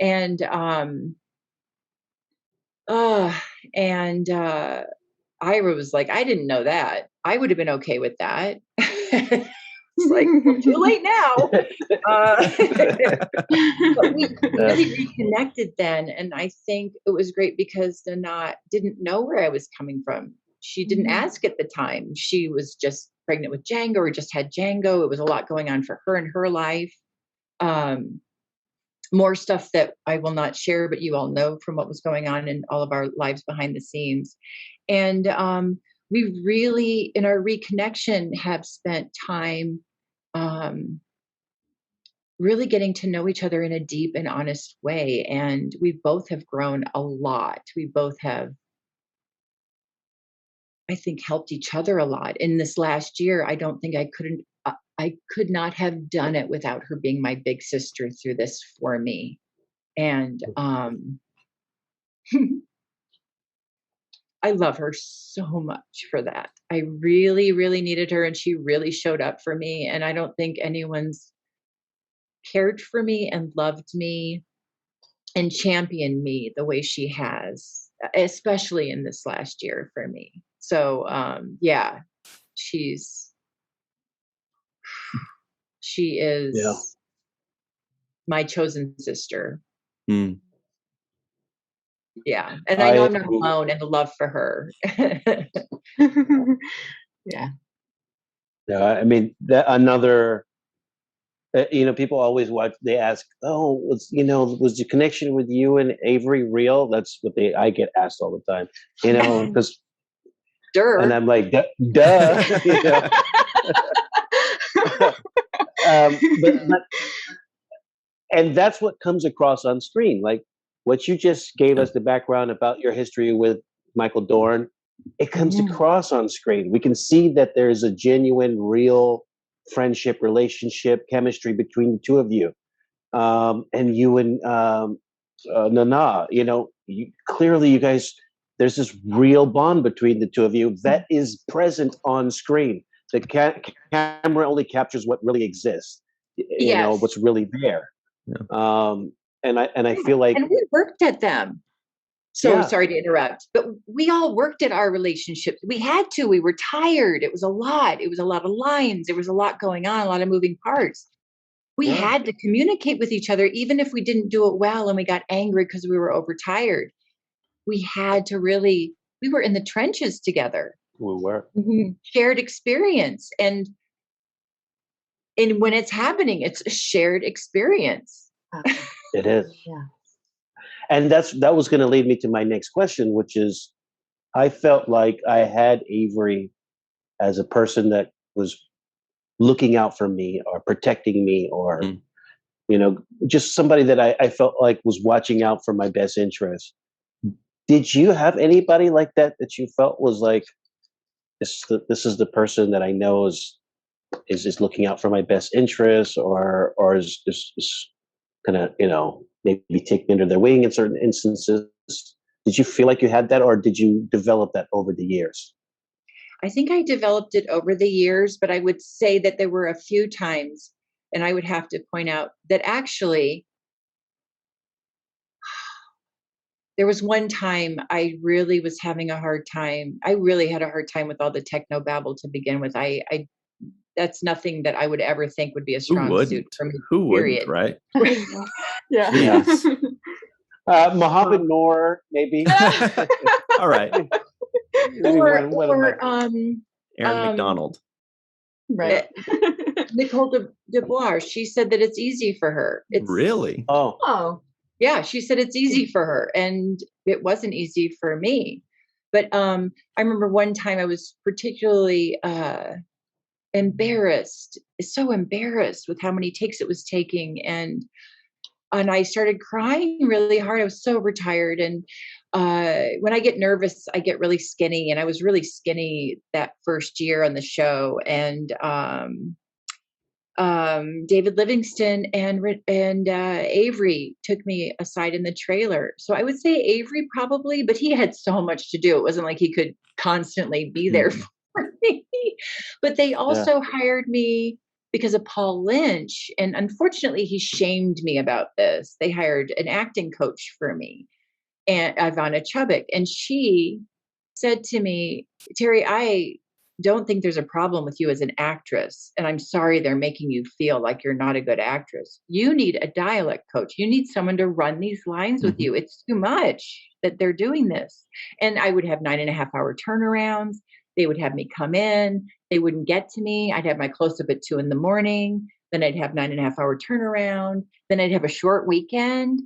And Ira was like, I didn't know that. I would have been okay with that. It's like, well, too late now. But we really reconnected then. And I think it was great because Nana didn't know where I was coming from. She didn't ask at the time. She was just pregnant with Django, or just had Django. It was a lot going on for her in her life. More stuff that I will not share, but you all know from what was going on in all of our lives behind the scenes. And we really, in our reconnection, have spent time really getting to know each other in a deep and honest way. And we both have grown a lot. We both have, I think, helped each other a lot. In this last year, I don't think I could not have done it without her being my big sister through this for me. And I love her so much for that. I really, really needed her, and she really showed up for me. And I don't think anyone's cared for me and loved me and championed me the way she has, especially in this last year for me. So yeah, she is my chosen sister. Yeah. And I know I'm not alone in the love for her. Yeah. Yeah. I mean, another, you know, people always watch, they ask, oh, was the connection with you and Avery real? That's what I get asked all the time, you know, because, and I'm like, duh, you know. But and that's what comes across on screen. Like what you just gave us the background about your history with Michael Dorn. it comes across on screen. We can see that there's a genuine, real friendship, relationship, chemistry between the two of you. And you and Nana, clearly you guys, there's this real bond between the two of you that is present on screen. The camera only captures what really exists, what's really there. Yeah. And I feel like, and we worked at them. So sorry to interrupt, but we all worked at our relationships. We had to. We were tired. It was a lot. It was a lot of lines. There was a lot going on, a lot of moving parts. We had to communicate with each other, even if we didn't do it well and we got angry because we were overtired. We had to we were in the trenches together. We were. Shared experience. And when it's happening, it's a shared experience. It is. Yeah. And that was going to lead me to my next question, which is, I felt like I had Avery as a person that was looking out for me or protecting me or, just somebody that I felt like was watching out for my best interest. Did you have anybody like that you felt was like, this is the person that I know is looking out for my best interest or is kind of, maybe take me under their wing in certain instances? Did you feel like you had that, or did you develop that over the years? I think I developed it over the years, but I would say that there were a few times, and I would have to point out that actually there was one time I really was having a hard time. I really had a hard time with all the Technobabble to begin with. That's nothing that I would ever think would be a strong suit for me. Who wouldn't, right? Yeah. Yes. Mohammed Noor, maybe. All right. Or Aaron McDonald. Right. Nicole Dubois. She said that it's easy for her. Really? Oh. Yeah, she said it's easy for her, and it wasn't easy for me. But I remember one time I was particularly embarrassed, so embarrassed with how many takes it was taking, and I started crying really hard. I was so overtired, and when I get nervous, I get really skinny, and I was really skinny that first year on the show. And David Livingston and Avery took me aside in the trailer. So I would say Avery probably, but he had so much to do. It wasn't like he could constantly be there for me. But they also hired me because of Paul Lynch. And unfortunately, he shamed me about this. They hired an acting coach for me, and Ivana Chubbuck. And she said to me, Terry, I don't think there's a problem with you as an actress. And I'm sorry they're making you feel like you're not a good actress. You need a dialect coach. You need someone to run these lines with you. It's too much that they're doing this. And I would have 9.5-hour turnarounds. They would have me come in. They wouldn't get to me. I'd have my close-up at 2 a.m. Then I'd have 9.5-hour turnaround. Then I'd have a short weekend.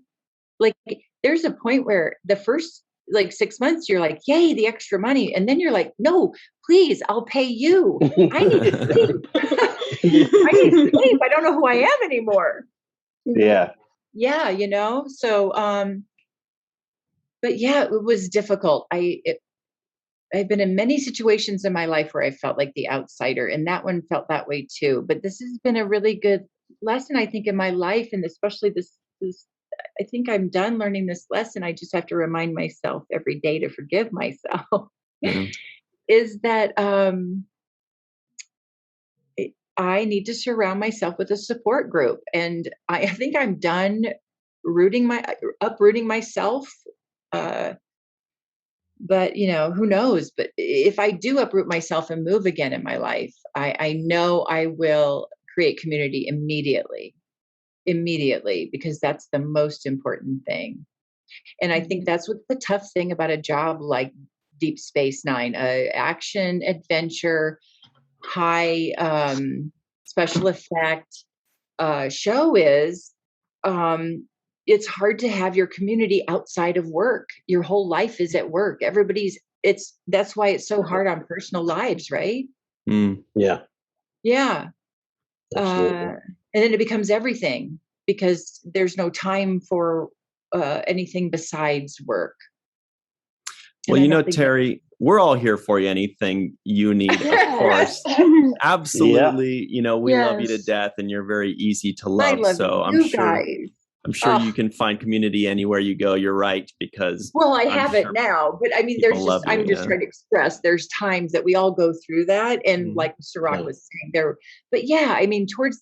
Like, there's a point where the first 6 months, you're like, yay, the extra money. And then you're like, no, please, I'll pay you. I need to sleep. I need to sleep. I don't know who I am anymore. Yeah. Yeah, so, but yeah, it was difficult. I've been in many situations in my life where I felt like the outsider, and that one felt that way too. But this has been a really good lesson, I think, in my life, and especially this I think I'm done learning this lesson. I just have to remind myself every day to forgive myself. Is that I need to surround myself with a support group, and I think I'm done uprooting myself. But who knows? But if I do uproot myself and move again in my life, I know I will create community immediately, because that's the most important thing. And I think that's what the tough thing about a job like Deep Space Nine, action, adventure, high special effect show is. It's hard to have your community outside of work. Your whole life is at work. That's why it's so hard on personal lives, right? Yeah. Yeah. And then it becomes everything, because there's no time for anything besides work. Well, you know, Terry, we're all here for you. Anything you need, of course. Absolutely. Yeah. You know, we love you to death, and you're very easy to love. I love so I'm sure you can find community anywhere you go. You're right, because I have it now, but I mean, I'm just trying to express there's times that we all go through that, and like Cirroc was saying there, but I mean, towards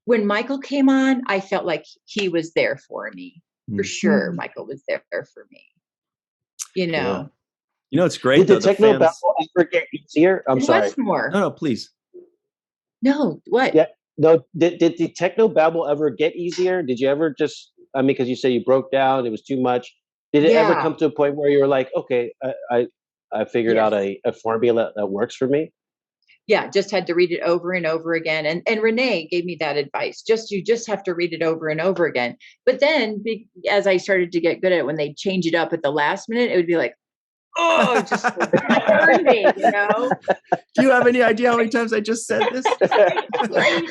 when Michael came on, I felt like he was there for me for sure. Michael was there for me, you know. Yeah. You know, it's great. Did the Technobabble ever get easier? I'm sorry. What's more? No, please. No, what? Yeah. No, did the Technobabble ever get easier? Did you ever just, I mean, because you say you broke down, it was too much. Did it ever come to a point where you were like, okay, I figured out a formula that works for me? Yeah, just had to read it over and over again. And Renee gave me that advice. You just have to read it over and over again. But then as I started to get good at it, when they change it up at the last minute, it would be like, oh, it just burned me, you know? Do you have any idea how many times I just said this? Right?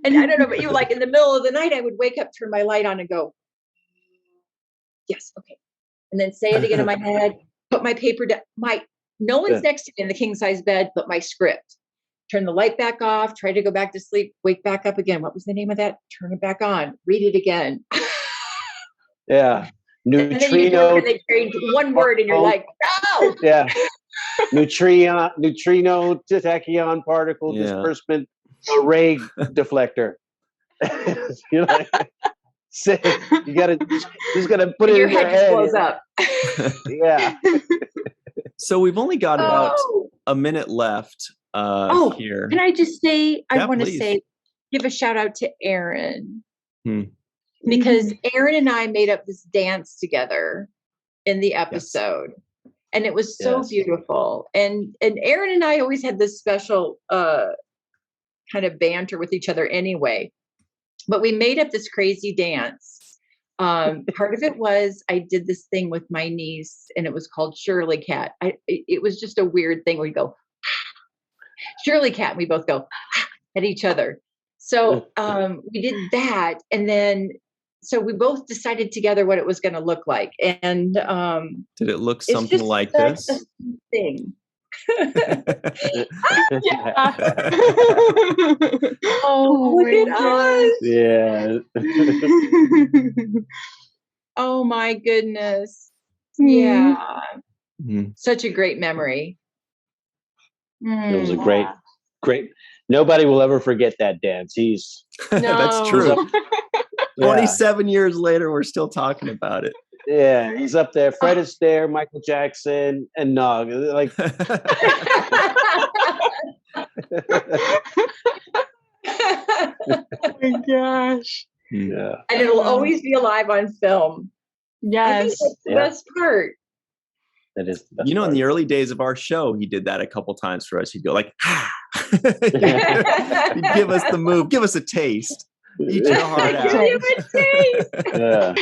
And I don't know, but you like in the middle of the night, I would wake up, turn my light on and go, yes, okay. And then say it again in my head, put my paper down. No one's next to me in the king size bed, but my script. Turn the light back off, try to go back to sleep, wake back up again. What was the name of that? Turn it back on, read it again. Yeah. Neutrino. And they change one word and you're like, no. Yeah. Neutrino tachyon particle disbursement array deflector. You're like, you just gotta put it in your head. Blows up. Yeah. So we've only got about a minute left here. Can I just say, I want to give a shout out to Aron. Because Aron and I made up this dance together in the episode. And it was so beautiful. And Aron and I always had this special kind of banter with each other anyway. But we made up this crazy dance. Part of it was I did this thing with my niece, and it was called Shirley Cat. It was just a weird thing where we go, Shirley Cat, and we both go at each other. So we did that, and then so we both decided together what it was going to look like. And did it look something like this? Thing. Oh, look at us. Yeah. Oh my goodness. Yeah. Such a great memory. It was a great. Nobody will ever forget that dance. That's true. 27 years later, we're still talking about it. Yeah, he's up there. Fred Astaire, Michael Jackson, and Nog. Like, oh my gosh. Yeah. And it'll always be alive on film. Yes. I think that's the best part. That is the best in part. the early days of our show, he did that a couple times for us. He'd go like, He'd give us the move, give us a taste. Eat your heart out. Give you a taste. Yeah.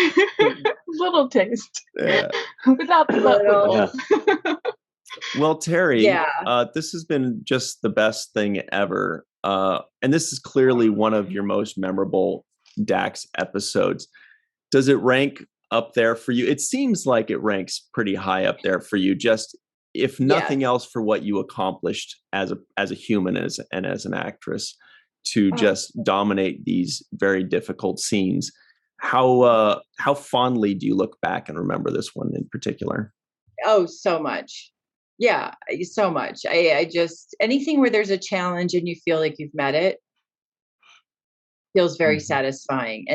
Little taste. Yeah. Without the little. Yeah. Well, Terry, this has been just the best thing ever. And this is clearly one of your most memorable Dax episodes. Does it rank up there for you? It seems like it ranks pretty high up there for you, just if nothing else for what you accomplished as a human and as an actress to just dominate these very difficult scenes. How fondly do you look back and remember this one in particular? Oh, so much. Yeah, so much. I just, anything where there's a challenge and you feel like you've met it feels very satisfying.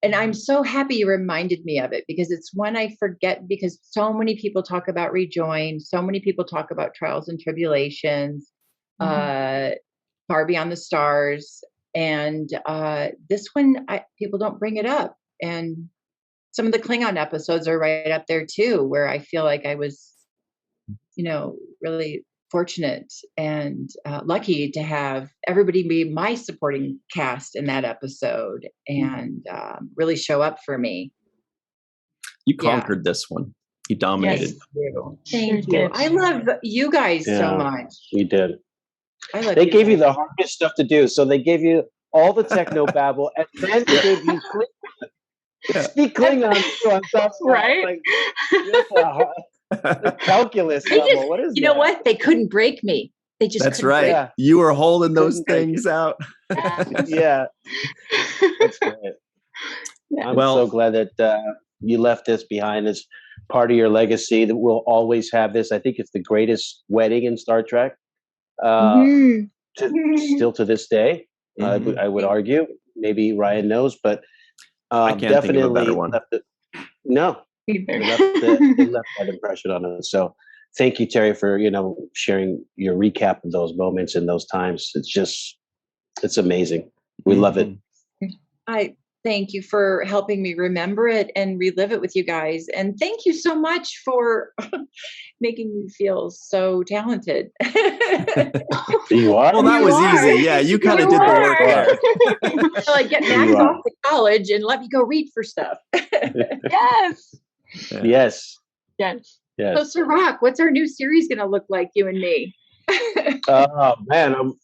And I'm so happy you reminded me of it, because it's one I forget, because so many people talk about Rejoin. So many people talk about Trials and Tribulations, Far Beyond the Stars. And this one, people don't bring it up. And some of the Klingon episodes are right up there too, where I feel like I was, really fortunate and lucky to have everybody be my supporting cast in that episode and really show up for me. You conquered this one. You dominated. Thank you. I love you guys so much. We did. They gave you the hardest stuff to do. So they gave you all the Technobabble, and then they gave you Speak Klingon too on top of Right? the calculus level. What is you know what? They couldn't break me. They just That's couldn't right. break Yeah. You were holding those Couldn't break things out. Yeah. That's great. I'm so glad that you left this behind as part of your legacy, that we'll always have this. I think it's the greatest wedding in Star Trek. Still to this day, I would argue. Maybe Ryan knows, but I can't definitely think of a better one. It left that impression on us. So thank you, Terry, for sharing your recap of those moments and those times. It's amazing. We love it. I thank you for helping me remember it and relive it with you guys. And thank you so much for making me feel so talented. You are? Well, that was easy. Yeah, you kind of did the work there. So I get Max off to college and let me go read for stuff. Yes. Yes. Yes. So, Cirroc, what's our new series going to look like, you and me? Oh, man,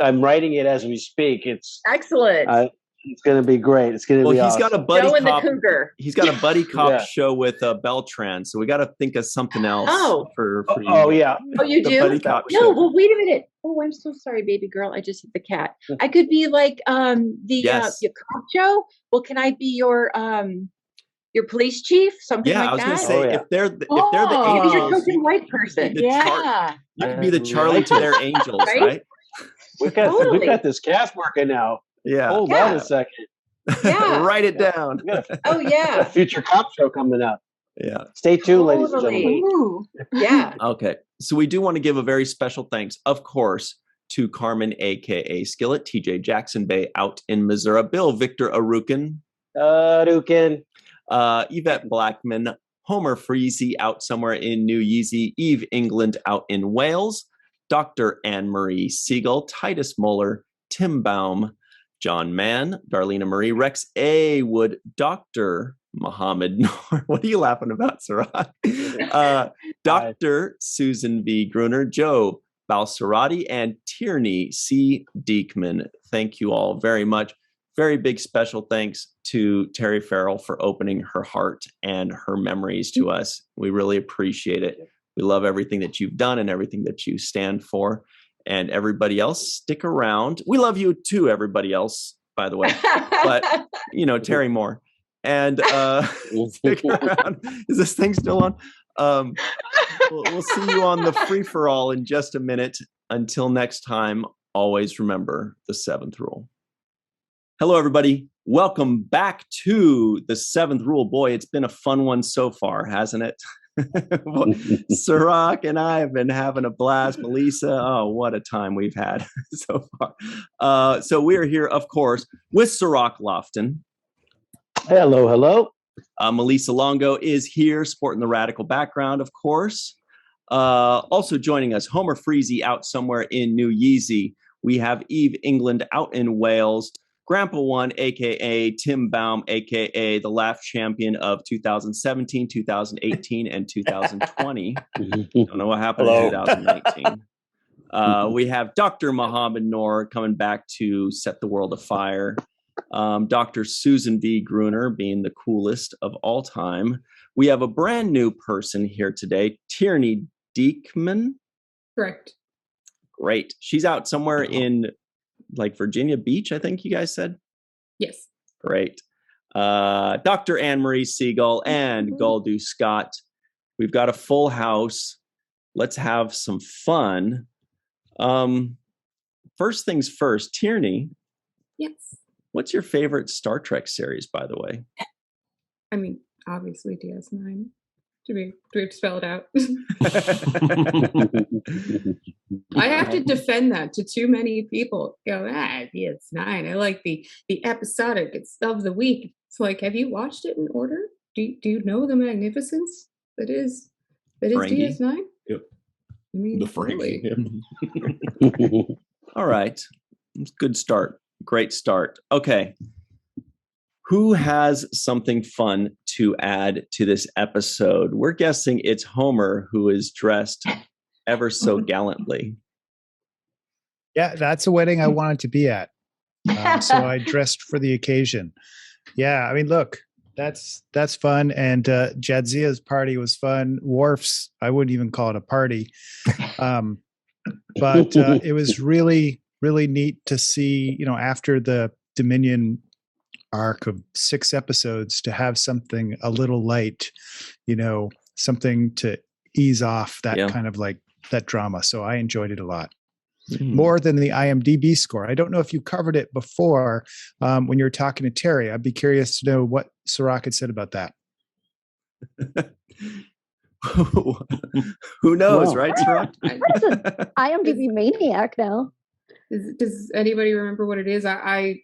I'm writing it as we speak. It's excellent. It's going to be great. It's going to be awesome. Got a buddy Joe cop. And the Cougar. He's got a buddy cop show with Beltran, so we got to think of something else. For you. Oh yeah. Oh, you do? Buddy cop no. show. Well, wait a minute. Oh, I'm so sorry, baby girl. I just hit the cat. I could be like your cop show. Well, can I be your police chief? Something like that. I was going to say if they're the maybe angels, you're token white person. You could be the Charlie to their angels, right? We've got this cast working now. Yeah. Hold on a second. Yeah. Write it down. Oh yeah. A future cop show coming up. Yeah. Stay tuned, ladies and gentlemen. Ooh. Yeah. Okay. So we do want to give a very special thanks, of course, to Carmen, aka Skillet, TJ Jackson-Bey out in Missouri, Bill Victor Arucan, Yvette Blackmon, Homer Freezy out somewhere in New Yeezy, Eve England out in Wales, Dr. Anne-Marie Segal, Titus Mohler, Tim Baum, John Mann, Darlena Marie, Rex A. Wood, Dr. Muhammad Noor. What are you laughing about, Cirroc? Dr. Susan V. Gruner, Joe Balsarati, and Tierney C. Diekman. Thank you all very much. Very big special thanks to Terry Farrell for opening her heart and her memories to us. We really appreciate it. We love everything that you've done and everything that you stand for. And everybody else, stick around. We love you too, everybody else, by the way. But, Terry more. And stick around. Is this thing still on? We'll see you on the free-for-all in just a minute. Until next time, always remember the 7th rule. Hello, everybody. Welcome back to the 7th rule. Boy, it's been a fun one so far, hasn't it? Cirroc and I have been having a blast. Melissa, oh, what a time we've had so far. So we are here, of course, with Cirroc Lofton. Hello. Malissa Longo is here, sporting the radical background, of course. Also joining us, Homer Freezy out somewhere in New Yeezy. We have Eve England out in Wales. Grandpa One, a.k.a. Tim Baum, a.k.a. the laugh champion of 2017, 2018, and 2020. Don't know what happened in 2019. We have Dr. Muhammad Noor coming back to set the world afire. Dr. Susan V. Gruner being the coolest of all time. We have a brand new person here today, Tierney Diekman. Correct. Great. She's out somewhere in Virginia Beach, I think you guys said? Yes. Great. Dr. Anne-Marie Segal and Galdu Scott. We've got a full house. Let's have some fun. First things first, Tierney. Yes. What's your favorite Star Trek series, by the way? I mean, obviously DS9. Do we have to spell it out? I have to defend that to too many people. Go, DS9. I like the episodic. It's of the week. It's like, have you watched it in order? Do you know the magnificence that is DS9? Yep. I mean, the Ferengi. Yep. All right. Good start. Great start. Okay. Who has something fun to add to this episode? We're guessing it's Homer, who is dressed ever so gallantly. Yeah, that's a wedding I wanted to be at. So I dressed for the occasion. Yeah, I mean, look, That's fun. And Jadzia's party was fun. Worf's, I wouldn't even call it a party. But it was really, really neat to see, after the Dominion arc of 6 episodes, to have something a little light, something to ease off that kind of like that drama. So I enjoyed it a lot. More than the IMDb score. I don't know if you covered it before when you were talking to Terry. I'd be curious to know what Cirroc had said about that. Who knows, right, Cirroc? That's an IMDb maniac now. Does anybody remember what it is? I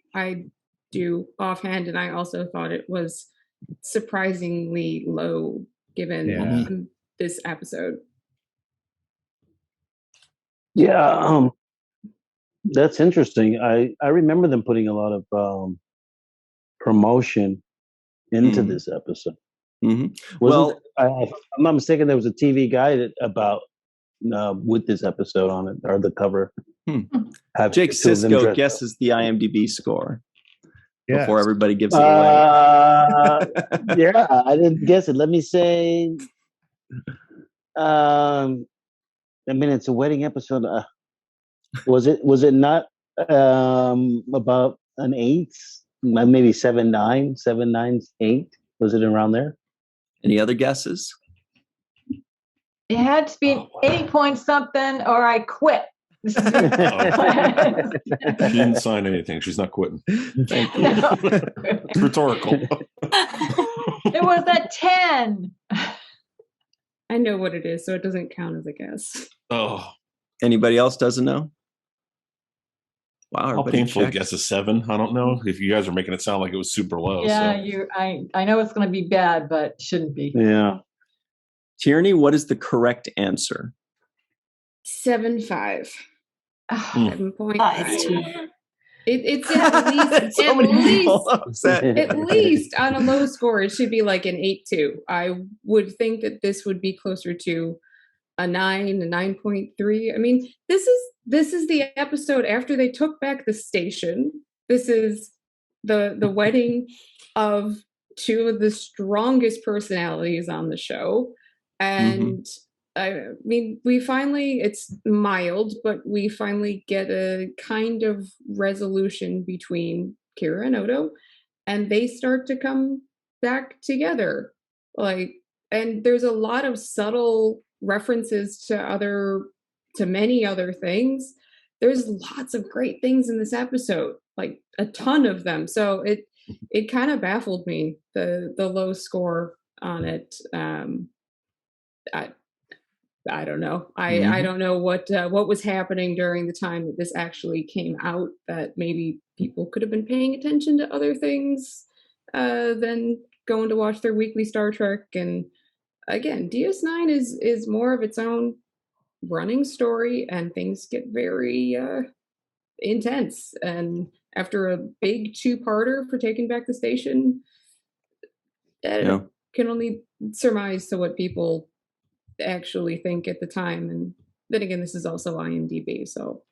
do offhand, and I also thought it was surprisingly low given this episode. Yeah, that's interesting. I remember them putting a lot of promotion into this episode. Well, I'm not mistaken, there was a TV guide about with this episode on it, or the cover. Jake Sisko guesses the IMDb score before everybody gives it away. Yeah, I didn't guess it. Let me say, it's a wedding episode. Was it not about an 8? Maybe 7.9, 7.9, 8? Was it around there? Any other guesses? It had to be 80 point something, or I quit. She didn't sign anything. She's not quitting. Thank you. It's rhetorical. It was a 10. I know what it is, so it doesn't count as a guess. Oh. Anybody else doesn't know? Wow. How painful to guess a 7. I don't know if you guys are making it sound like it was super low. Yeah, so. I know it's going to be bad, but shouldn't be. Yeah. Tierney, what is the correct answer? 7.5. 7.5. It's at least on a low score, it should be like an 8.2. I would think that this would be closer to a 9, a 9.3. I mean, this is the episode after they took back the station. This is the wedding of 2 of the strongest personalities on the show. And I mean, we finally, it's mild, but we finally get a kind of resolution between Kira and Odo, and they start to come back together. And there's a lot of subtle references to many other things. There's lots of great things in this episode, like a ton of them. So it kind of baffled me, the low score on it. I don't know. I don't know what was happening during the time that this actually came out, that maybe people could have been paying attention to other things than going to watch their weekly Star Trek. And again, DS9 is more of its own running story, and things get very intense. And after a big 2-parter for taking back the station, can only surmise to what people actually think at the time. And then again, this is also IMDb, so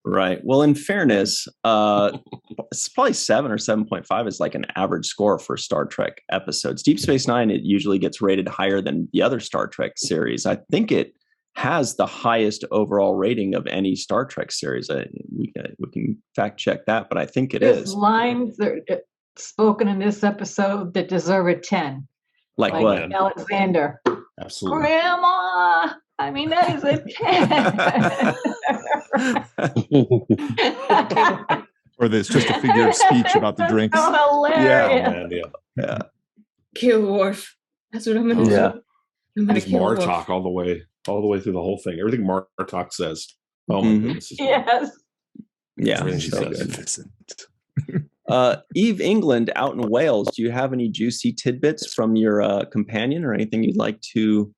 right. Well, in fairness, it's probably 7 or 7.5 is like an average score for Star Trek episodes. Deep Space Nine, it usually gets rated higher than the other Star Trek series. I think it has the highest overall rating of any Star Trek series. We can fact check that, but I think There's lines that are spoken in this episode that deserve a 10. Like what? Alexander. Absolutely. Grandma, I mean, that is a 10. Or there's just a figure of speech about the drinks. Oh, hilarious. Yeah. Kill Worf. That's what I'm going to do. I'm going to kill Martok Worf. all the way through the whole thing. Everything Martok says. Oh my goodness. Yes. Yeah. Everything she says. Eve England out in Wales, do you have any juicy tidbits from your companion or anything you'd like to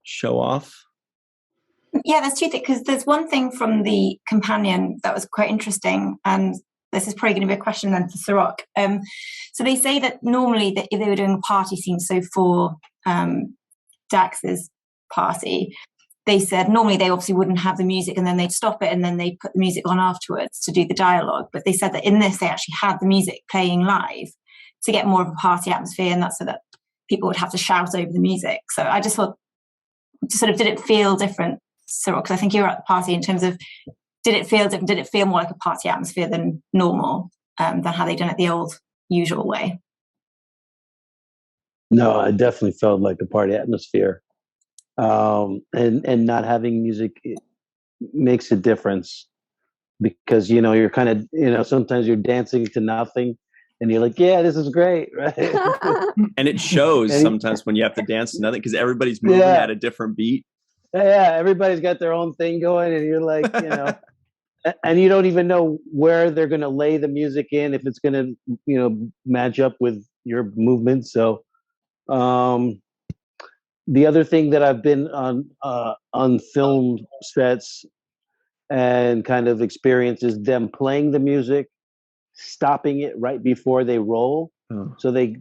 show off? Yeah, there's 2 things, because there's one thing from the companion that was quite interesting, and this is probably going to be a question then for Cirroc. So they say that normally that if they were doing a party scene, so for Dax's party, they said normally they obviously wouldn't have the music and then they'd stop it and then they'd put the music on afterwards to do the dialogue. But they said that in this, they actually had the music playing live to get more of a party atmosphere, and that's so that people would have to shout over the music. So I just thought, sort of, did it feel different, Cirroc? Because I think you were at the party, in terms of, did it feel different? Did it feel more like a party atmosphere than normal, than how they done it the old usual way? No, I definitely felt like a party atmosphere. And not having music makes a difference, because, you know, you're kind of, you know, sometimes you're dancing to nothing and you're like, yeah, this is great, right? And it shows sometimes when you have to dance to nothing, because everybody's moving at a different beat. Yeah, everybody's got their own thing going, and you're like, you know, and you don't even know where they're going to lay the music in, if it's going to, you know, match up with your movements. So the other thing that I've been on film sets and kind of experience is them playing the music, stopping it right before they roll. So they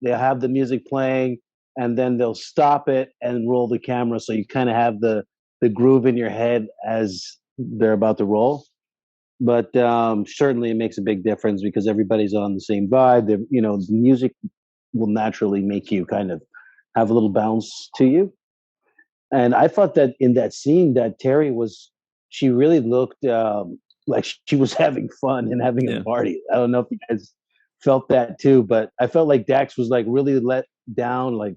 have the music playing, and then they'll stop it and roll the camera, so you kind of have the groove in your head as they're about to roll. But certainly it makes a big difference, because everybody's on the same vibe. You know, the music will naturally make you kind of have a little bounce to you. And I thought that in that scene that Terry she really looked like she was having fun and having a party. I don't know if you guys felt that too, but I felt like Dax was like really let down, like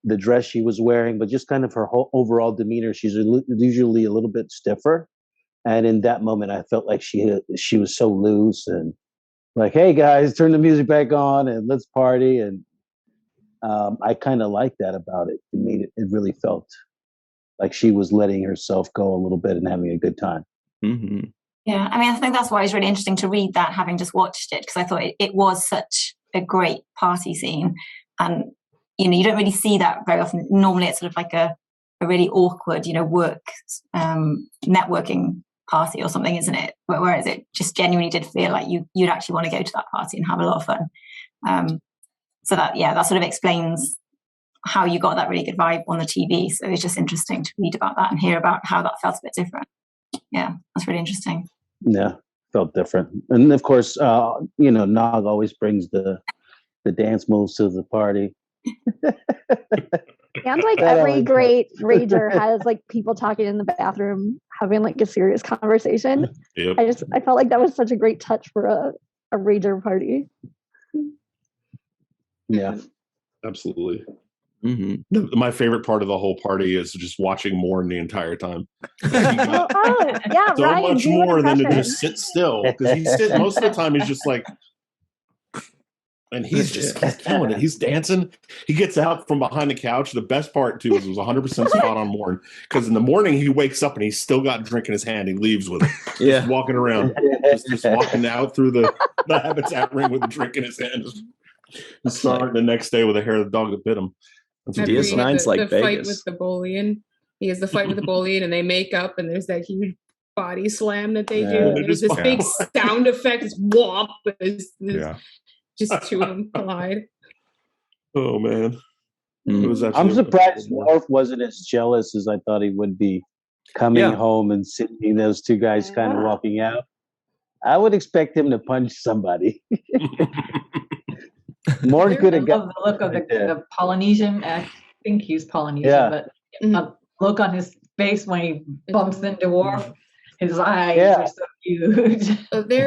the dress she was wearing, but just kind of her whole overall demeanor. She's usually a little bit stiffer. And in that moment, I felt like she was so loose and like, hey guys, turn the music back on and let's party. And I kind of like that about it. It really felt like she was letting herself go a little bit and having a good time. Mm-hmm. Yeah, I mean, I think that's why it's really interesting to read that, having just watched it, because I thought it was such a great party scene. And, you know, you don't really see that very often. Normally it's sort of like a really awkward, you know, work, networking party or something, isn't it? Whereas it just genuinely did feel like you'd actually want to go to that party and have a lot of fun. So that sort of explains how you got that really good vibe on the TV. So it's just interesting to read about that and hear about how that felt a bit different. Yeah, that's really interesting. Yeah, felt different. And of course, you know, Nog always brings the dance moves to the party. And like every great rager has like people talking in the bathroom, having like a serious conversation. Yep. I felt like that was such a great touch for a rager party. Yeah, absolutely. Mm-hmm. My favorite part of the whole party is just watching Morn the entire time. Yeah, so Ryan, much more than to just sit still, because most of the time he's just like, and he's killing it. He's dancing. He gets out from behind the couch. The best part too was it was 100% spot on Morn, because in the morning he wakes up and he's still got a drink in his hand. He leaves with it. Just walking around, just walking out through the habitat ring with a drink in his hand. Just starting the next day with the hair of the dog that bit him. DS9's like the Vegas. Fight with the Bolian. He has the fight with the Bolian, and they make up, and there's that huge body slam that they do. And there's this big sound effect, this whomp. Just two of them collide. Oh man, I'm surprised Morph wasn't as jealous as I thought he would be, coming home and seeing those two guys kind of walking out. I would expect him to punch somebody. More good. I love the look of the Polynesian. I think he's Polynesian, but the look on his face when he bumps into Worf, his eyes are so huge. So there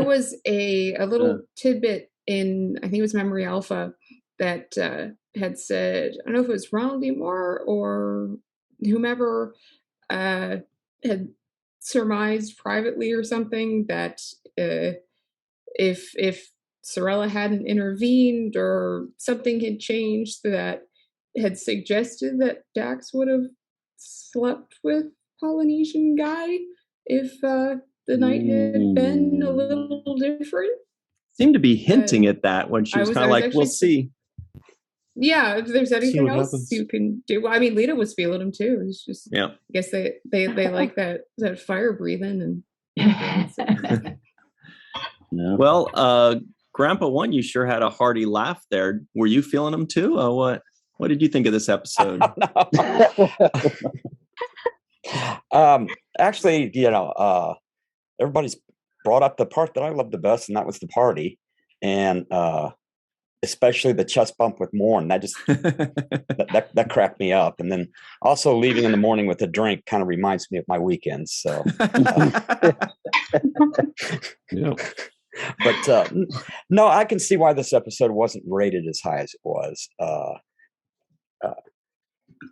was a little tidbit in, I think it was Memory Alpha, that had said, I don't know if it was Ronald D. Moore or whomever had surmised privately or something that if Sorella hadn't intervened or something had changed that had suggested that Dax would have slept with Polynesian guy if the night had been a little different. Seemed to be hinting at that when she was kind of like, we'll see. Yeah, if there's anything else you can do. I mean, Lita was feeling him too. It's just, I guess they like that fire breathing and. Well, Grandpa One, you sure had a hearty laugh there. Were you feeling them too? What did you think of this episode? Actually, everybody's brought up the part that I loved the best, and that was the party. and especially the chest bump with Morn. That just that cracked me up. And then also leaving in the morning with a drink kind of reminds me of my weekends. So, but no, I can see why this episode wasn't rated as high as it was.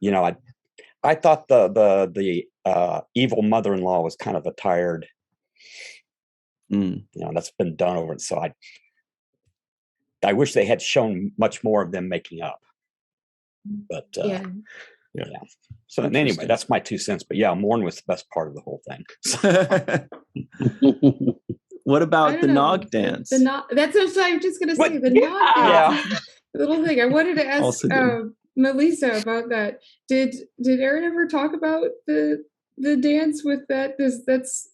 You know, I thought the evil mother-in-law was kind of a tired. You know, that's been done over. So I wish they had shown much more of them making up. But yeah. So anyway, that's my 2 cents. But yeah, Morn was the best part of the whole thing. What about the nog dance? That's what I'm just going to say. The nog dance. The little thing. I wanted to ask Melissa about that. Did Aron ever talk about the dance with that?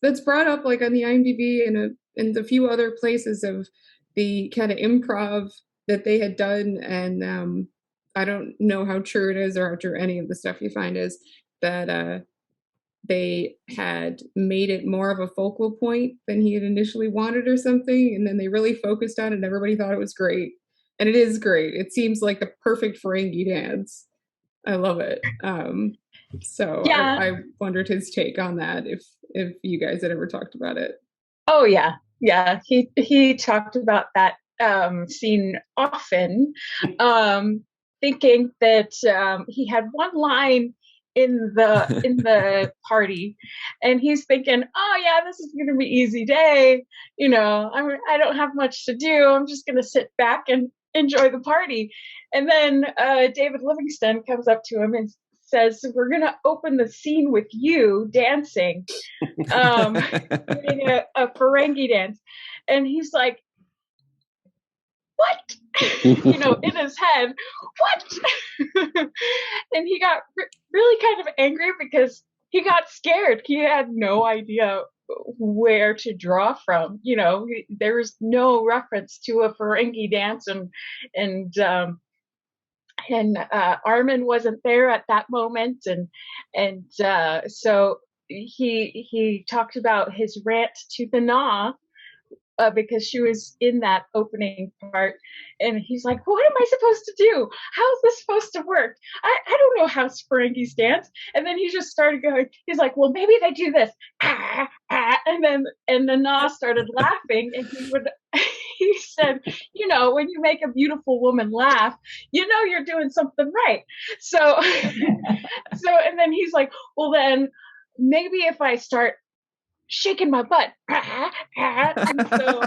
That's brought up like on the IMDb and a few other places of the kind of improv that they had done, and I don't know how true it is or how true any of the stuff you find is, that they had made it more of a focal point than he had initially wanted or something, and then they really focused on it and everybody thought it was great. And it is great. It seems like the perfect Ferengi dance. I love it. So yeah. I wondered his take on that, if you guys had ever talked about it. Oh yeah. Yeah, he talked about that scene often, thinking that he had one line in the party, and he's thinking, oh yeah, this is gonna be easy day. You know, I don't have much to do. I'm just gonna sit back and enjoy the party. And then David Livingston comes up to him and says, we're going to open the scene with you dancing, doing a Ferengi dance. And he's like, what? You know, in his head, what? And he got really kind of angry because he got scared. He had no idea where to draw from. You know, there was no reference to a Ferengi dance, and Armin wasn't there at that moment, and so he talked about his rant to the Na, because she was in that opening part, and he's like, what am I supposed to do? How is this supposed to work? I don't know how Ferengis dance. And then he just started going, he's like, well, maybe they do this, and the Na started laughing, and he said, you know, when you make a beautiful woman laugh, you know you're doing something right. So and then he's like, well, then maybe if I start shaking my butt, and so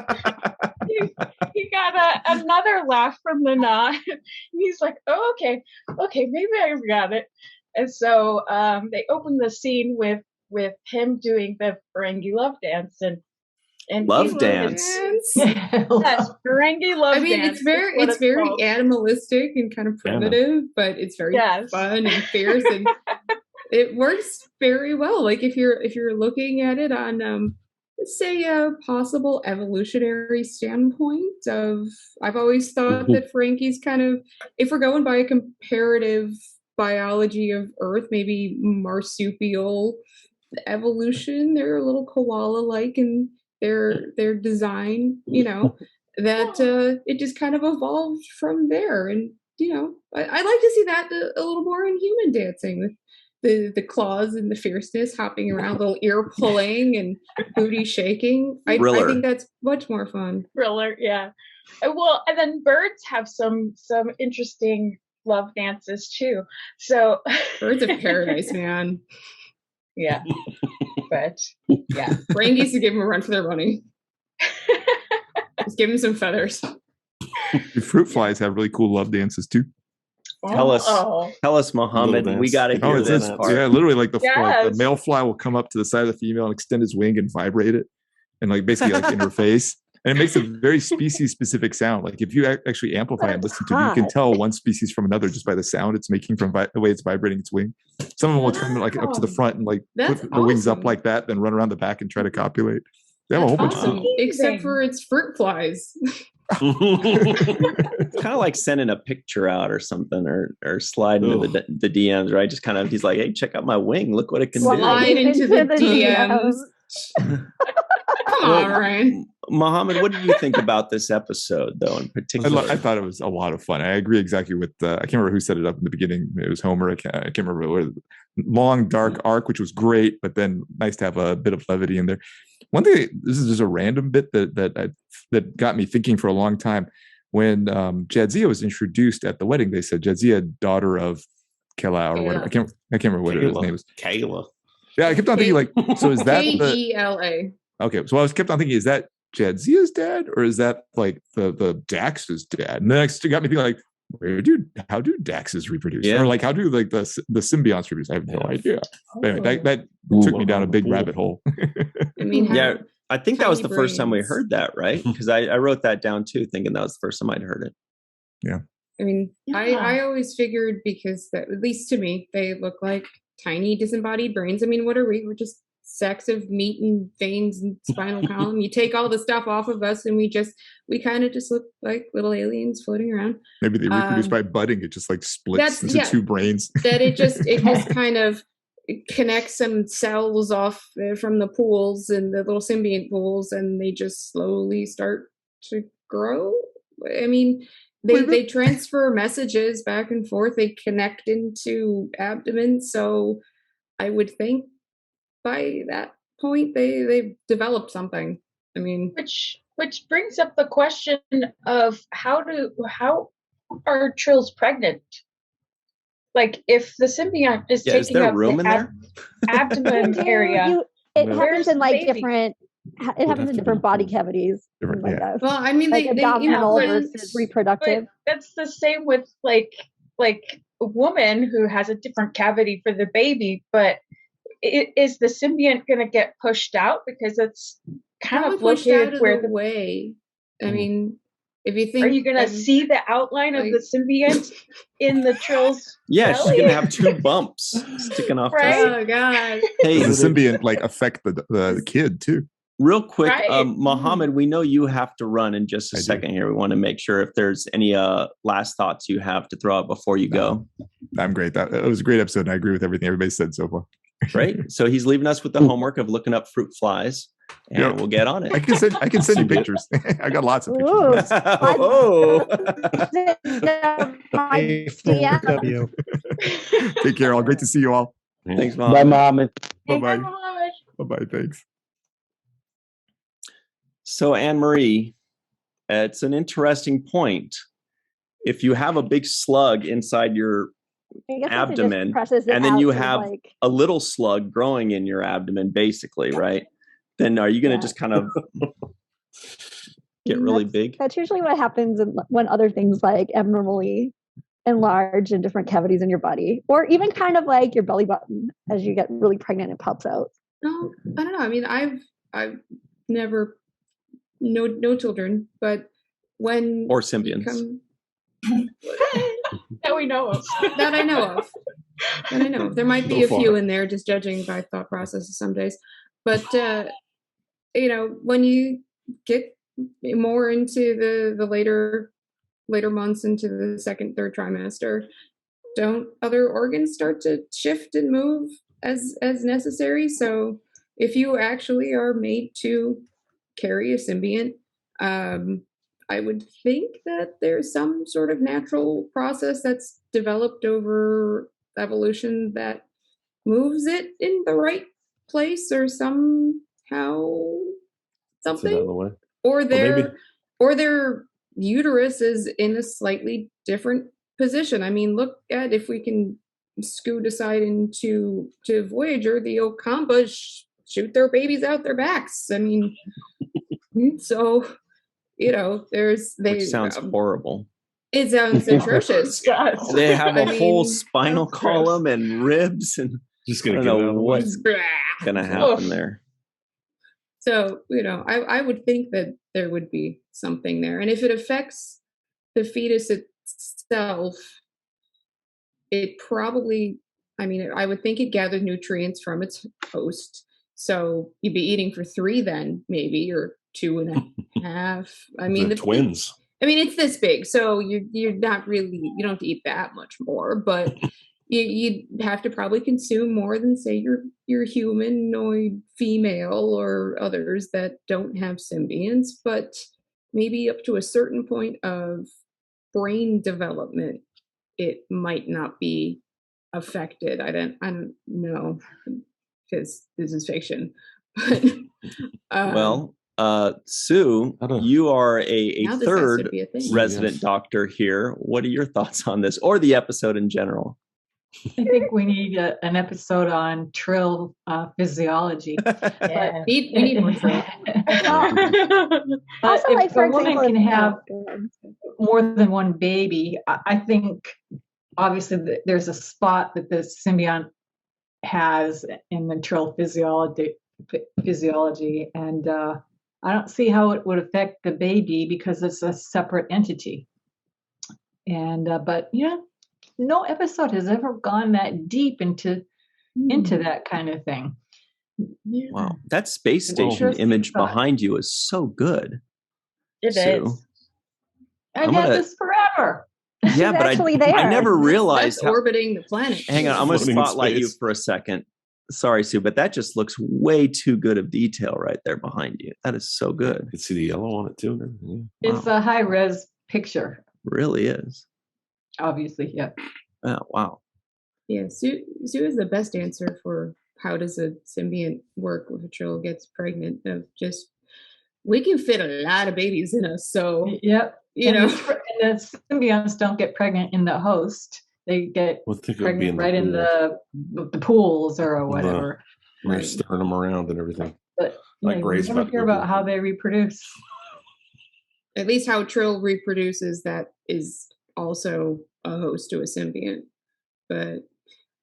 he got another laugh from the Na, and he's like, oh, okay, maybe I got it. And so they opened the scene with him doing the Ferengi love dance, and love dance. Yes, Ferengi love dance. I mean, it's very animalistic and kind of primitive, but it's very fun and fierce, and it works very well. Like if you're looking at it on let's say a possible evolutionary standpoint of, I've always thought that Ferengis kind of, if we're going by a comparative biology of Earth, maybe marsupial evolution, they're a little koala-like in their design, you know, that it just kind of evolved from there. And, you know, I like to see that a little more in human dancing, with the claws and the fierceness, hopping around, little ear pulling and booty shaking. I think that's much more fun. Thriller, yeah. Well, and then birds have some interesting love dances too. So birds of paradise, man. Yeah, but yeah, Ferengis to give him a run for their money. Just give him some feathers. The fruit flies have really cool love dances too. Tell us, Muhammad. We got to hear this part. Yeah, literally, like the male fly will come up to the side of the female and extend his wing and vibrate it, and like basically like in her face. And it makes a very species-specific sound. Like if you actually amplify and listen to it, you can tell one species from another just by the sound it's making from the way it's vibrating its wing. Some of them will turn like up to the front and like put their wings up like that, then run around the back and try to copulate. They have a whole bunch of except for its fruit flies. It's kind of like sending a picture out or something, or sliding into the DMs, right? Just kind of, he's like, hey, check out my wing. Look what it can do. Slide into the DMs. Come on, Ryan. Mohammed, what did you think about this episode, though, in particular? I thought it was a lot of fun. I agree exactly with, I can't remember who set it up in the beginning. It was Homer. I can't remember what. Long, dark arc, which was great, but then nice to have a bit of levity in there. One thing, this is just a random bit that got me thinking for a long time. When Jadzia was introduced at the wedding, they said Jadzia, daughter of Kela or whatever. I can't remember what his name was. Kayla. Yeah, I kept on thinking, like, so is that Kela? Okay, so I kept on thinking, is that Jadzia's dad, or is that like the Dax's dad? And then it got me thinking, like, how do Daxes reproduce? Yeah. Or like, how do like the symbionts reproduce? I have no idea. But anyway, that took me down a big rabbit hole. I mean, yeah, I think that was the tiny first time we brains. heard that, right? Because I wrote that down too, thinking that was the first time I'd heard it. Yeah. I mean, Yeah. I always figured, because that, at least to me, they look like tiny disembodied brains. I mean, what are we? We're just sacks of meat and veins and spinal column. You take all the stuff off of us and we kind of just look like little aliens floating around. Maybe they reproduce by budding. It just like splits into two brains. That it just kind of connects some cells off from the pools and the little symbiont pools, and they just slowly start to grow. I mean, they transfer messages back and forth. They connect into abdomen. So I would think by that point they've developed something. I mean, which brings up the question of how are Trills pregnant? Like, if the symbiont is taking up room in there? Abdomen area, it happens in like different. It happens in different body cavities. Like that. Well, I mean, like they abdominal implant, versus reproductive. that's the same with like a woman who has a different cavity for the baby, but is the symbiont going to get pushed out because it's kind of located where the way? I mean, if you think, are you going to see the outline of the symbiont in the Trill's Yeah, belly? she's going to have two bumps sticking off. Right? Oh God! Hey, the symbiont like affect the kid too. Real quick, Right. Mohammed, we know you have to run in just a second here. We want to make sure if there's any last thoughts you have to throw out before you go. I'm great. That was a great episode, and I agree with everything everybody said so far. Great. So he's leaving us with the homework of looking up fruit flies, and we'll get on it. I can send you pictures. I got lots of pictures. Ooh. Oh. Take care, all. Great to see you all. Thanks, Mom. Bye, Mom. Bye-bye. Bye-bye. Thanks. So, Anne-Marie, it's an interesting point. If you have a big slug inside your abdomen, and then you have a little slug growing in your abdomen, basically, right? Then are you going to just kind of get really big? That's usually what happens when other things like abnormally enlarge in different cavities in your body, or even kind of like your belly button as you get really pregnant and pops out. No, I don't know. I mean, I've never no children, but when or symbionts. That we know of. That I know of. There might be a few in there, just judging by thought processes some days. But when you get more into the later months, into the second, third trimester, don't other organs start to shift and move as necessary? So if you actually are made to carry a symbiont, I would think that there's some sort of natural process that's developed over evolution that moves it in the right place, or somehow something, or their uterus is in a slightly different position. I mean, look at, if we can scoot aside into Voyager, the Okamba shoot their babies out their backs. I mean, so which sounds horrible. It sounds atrocious. They have a whole spinal column and ribs, and just gonna know what's gonna happen there. So I would think that there would be something there, and if it affects the fetus itself, it probably, I would think it gathers nutrients from its host. So you'd be eating for 3 then, maybe, or 2.5. I mean, the twins. It's this big, so you're not really, you don't have to eat that much more, but you'd have to probably consume more than, say, your humanoid female or others that don't have symbionts, but maybe up to a certain point of brain development, it might not be affected. I don't know, because this is fiction. Well, Sue, you are a third resident doctor here. What are your thoughts on this, or the episode in general? I think we need an episode on Trill physiology. Yeah. We need more Trill. Also, like, if a woman can have more than one baby, I think obviously there's a spot that the symbiont has in the Trill physiology, and I don't see how it would affect the baby because it's a separate entity. And but no episode has ever gone that deep into that kind of thing. Yeah. Wow, that space station image behind you is so good. It is. I'd have this forever. Yeah, but I never realized how orbiting the planet. Hang on, I'm going to spotlight you for a second. Sorry, Sue, but that just looks way too good of detail right there behind you. That is so good. You can see the yellow on it too. Yeah. It's a high res picture. Really is. Obviously, yeah. Oh, wow. Yeah, Sue is the best answer for how does a symbiont work if a Trill gets pregnant. Of just, we can fit a lot of babies in us, so yep. And the symbionts don't get pregnant in the host; they get pregnant right in the pools or whatever. They're stirring them around and everything. But we never hear about how they reproduce. At least how Trill reproduces, that is also a host to a symbiont. But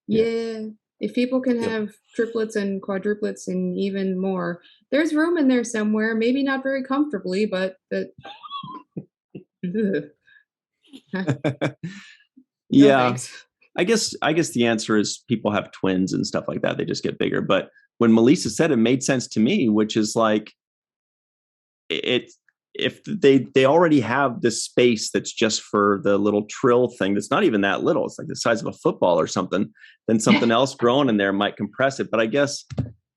yeah, if people can have triplets and quadruplets and even more, there's room in there somewhere. Maybe not very comfortably, but yeah. I guess the answer is people have twins and stuff like that. They just get bigger. But when Melissa said it made sense to me, which is like if they already have this space that's just for the little Trill thing that's not even that little, it's like the size of a football or something, then something else growing in there might compress it. But I guess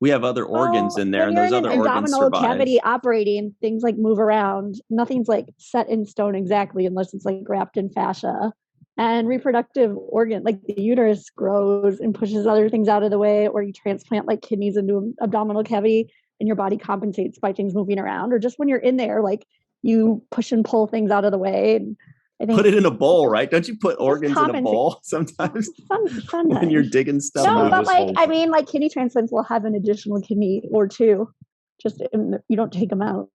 we have other organs in there, and those other organs survive. Cavity operating, things like move around. Nothing's like set in stone exactly unless it's like wrapped in fascia. And reproductive organ, like the uterus grows and pushes other things out of the way, or you transplant like kidneys into an abdominal cavity and your body compensates by things moving around, or just when you're in there, like you push and pull things out of the way. And I think put it in a bowl, right? Don't you put organs in a bowl sometimes? Sometimes. When you're digging stuff. No, but like, I mean, like kidney transplants will have an additional kidney or two. Just you don't take them out.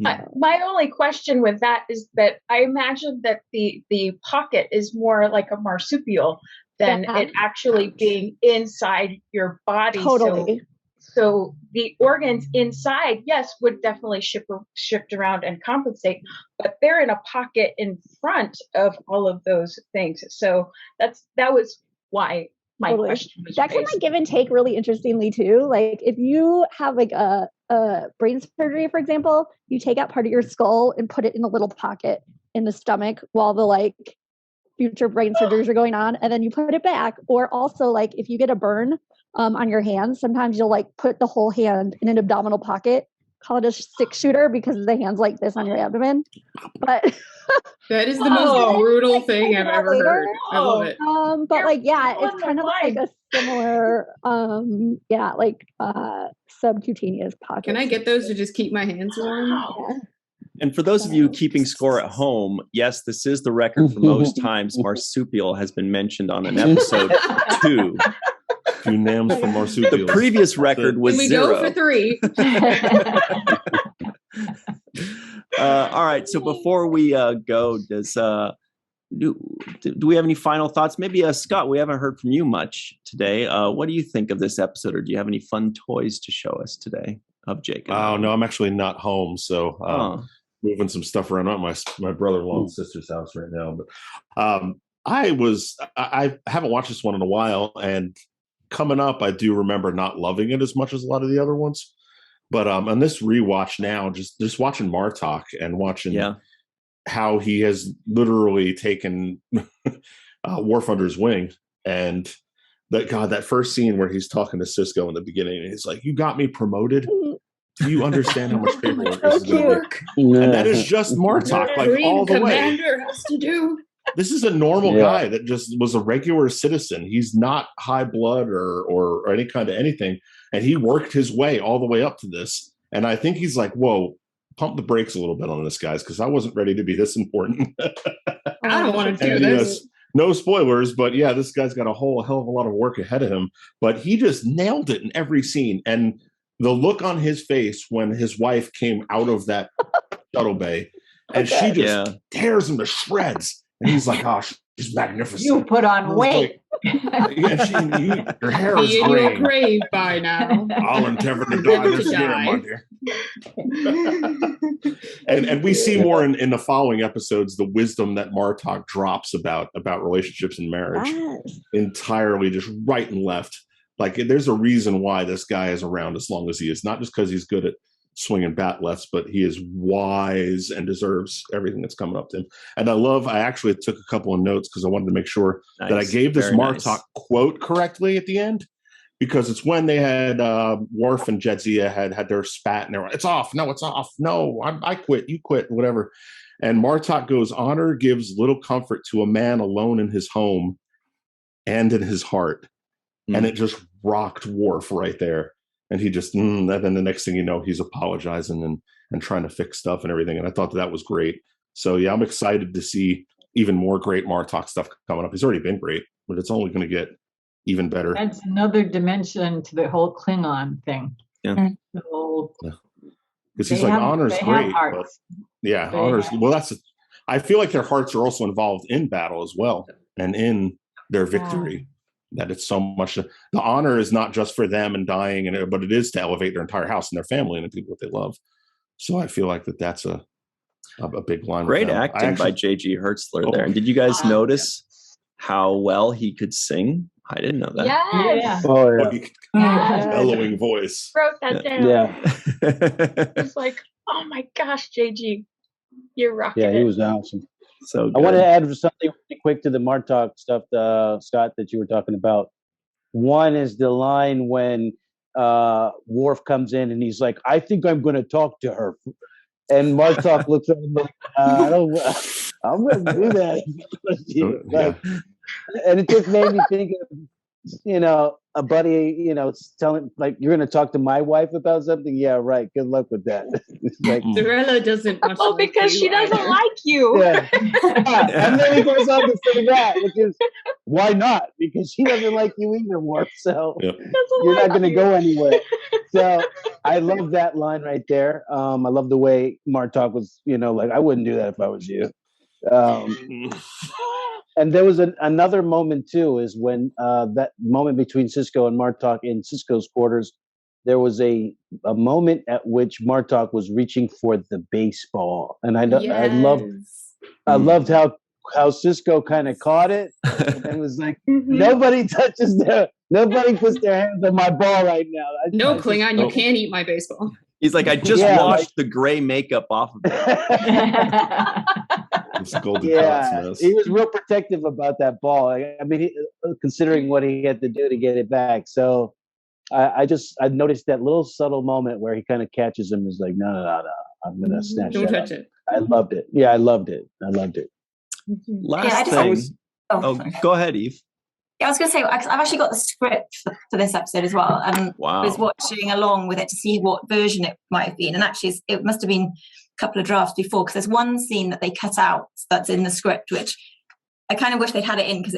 My only question with that is that I imagine that the pocket is more like a marsupial than it actually being inside your body. Totally. So the organs inside, yes, would definitely shift around and compensate, but they're in a pocket in front of all of those things. So that was why my question was that can like give and take really interestingly too. Like if you have like a brain surgery, for example, you take out part of your skull and put it in a little pocket in the stomach while the like future brain surgeries are going on, and then you put it back. Or also like if you get a burn on your hands, sometimes you'll like put the whole hand in an abdominal pocket. Call it a 6-shooter because the hand's like this on your abdomen. But that is the most brutal thing I've ever heard. I love it. But like, yeah, it's kind of like a similar, subcutaneous pocket. Can I get those to just keep my hands warm? Yeah. And for those of you keeping score at home, yes, this is the record for most times marsupial has been mentioned on an episode 2. 2 names for marsupials. The previous record was 0. Go for 3. All right. So before we go, do we have any final thoughts? Maybe Scott, we haven't heard from you much today. What do you think of this episode, or do you have any fun toys to show us today of Jacob? Oh no, I'm actually not home, so moving some stuff around at my brother-in-law and sister's house right now. But I haven't watched this one in a while, and coming up, I do remember not loving it as much as a lot of the other ones. But on this rewatch now, just watching Martok and watching how he has literally taken Worf under his wing And that first scene where he's talking to Sisko in the beginning, and he's like, "You got me promoted. Do you understand how much paperwork this is going to be?" And that is just Martok, like all the way. Commander has to do. This is a normal guy that just was a regular citizen. He's not high blood or any kind of anything. And he worked his way all the way up to this. And I think he's like, whoa, pump the brakes a little bit on this, guys, because I wasn't ready to be this important. I don't want to do this. No spoilers, but yeah, this guy's got a hell of a lot of work ahead of him. But he just nailed it in every scene. And the look on his face when his wife came out of that shuttle bay, and she just tears him to shreds. And he's like, "Oh, she's magnificent. You put on weight. Your hair is Be in green. your grave by now. I'll endeavor to die this year, my dear." and we see more in the following episodes the wisdom that Martok drops about relationships and marriage, entirely just right and left. Like, there's a reason why this guy is around as long as he is, not just because he's good at swinging bat lefts, but he is wise and deserves everything that's coming up to him. And I actually took a couple of notes because I wanted to make sure that I gave this Martok quote correctly at the end, because it's when they had Worf and Jadzia had their spat, and they were, "It's off. No, it's off. No, I quit. You quit. Whatever." And Martok goes, "Honor gives little comfort to a man alone in his home and in his heart." And it just rocked Worf right there. And he just, and then the next thing you know, he's apologizing and trying to fix stuff and everything. And I thought that was great. So yeah, I'm excited to see even more great Martok stuff coming up. He's already been great, but it's only going to get even better. That's another dimension to the whole Klingon thing. Yeah. Because he's like, Honor's great. But yeah, Honor's, well, I feel like their hearts are also involved in battle as well and in their victory. That it's so much, the honor is not just for them and dying, but it is to elevate their entire house and their family and the people that they love. So I feel like that's a big line. Great acting by J.G. Hertzler there. And did you guys notice how well he could sing? I didn't know that. Yes. Oh, yeah. Bellowing voice. Wrote that down. Yeah. It's like, oh my gosh, JG, you're rocking. Yeah, he was awesome. So I want to add something really quick to the Martok stuff, Scott, that you were talking about. One is the line when Worf comes in and he's like, "I think I'm going to talk to her," and Martok looks at him like, I'm going to do that. And it just made me think of, a buddy, telling, like, "You're going to talk to my wife about something?" Yeah, right. Good luck with that. Like, Cirella doesn't. Because she doesn't like you. Yeah. And then he goes on to say that, which is, why not? Because she doesn't like you either, Worf. So you're not going to go anywhere. So I love that line right there. I love the way Martok was, like, I wouldn't do that if I was you. And there was another moment too, is when that moment between Sisko and Martok in Sisko's quarters, there was a moment at which Martok was reaching for the baseball, and I loved how Sisko kind of caught it and was like, nobody puts their hands on my ball right now. No, Klingon, you can't eat my baseball. He's like, I just washed the gray makeup off of it. He was real protective about that ball. I mean, considering what he had to do to get it back. So I noticed that little subtle moment where he kind of catches him. Is like, no, I'm gonna snatch it. Don't touch it. I loved it. Yeah, I loved it. Last thing. Go ahead, Eve. Yeah, I was going to say, I've actually got the script for this episode as well, and I was watching along with it to see what version it might have been. And actually, it must have been a couple of drafts before, because there's one scene that they cut out that's in the script, which I kind of wish they'd had it in, because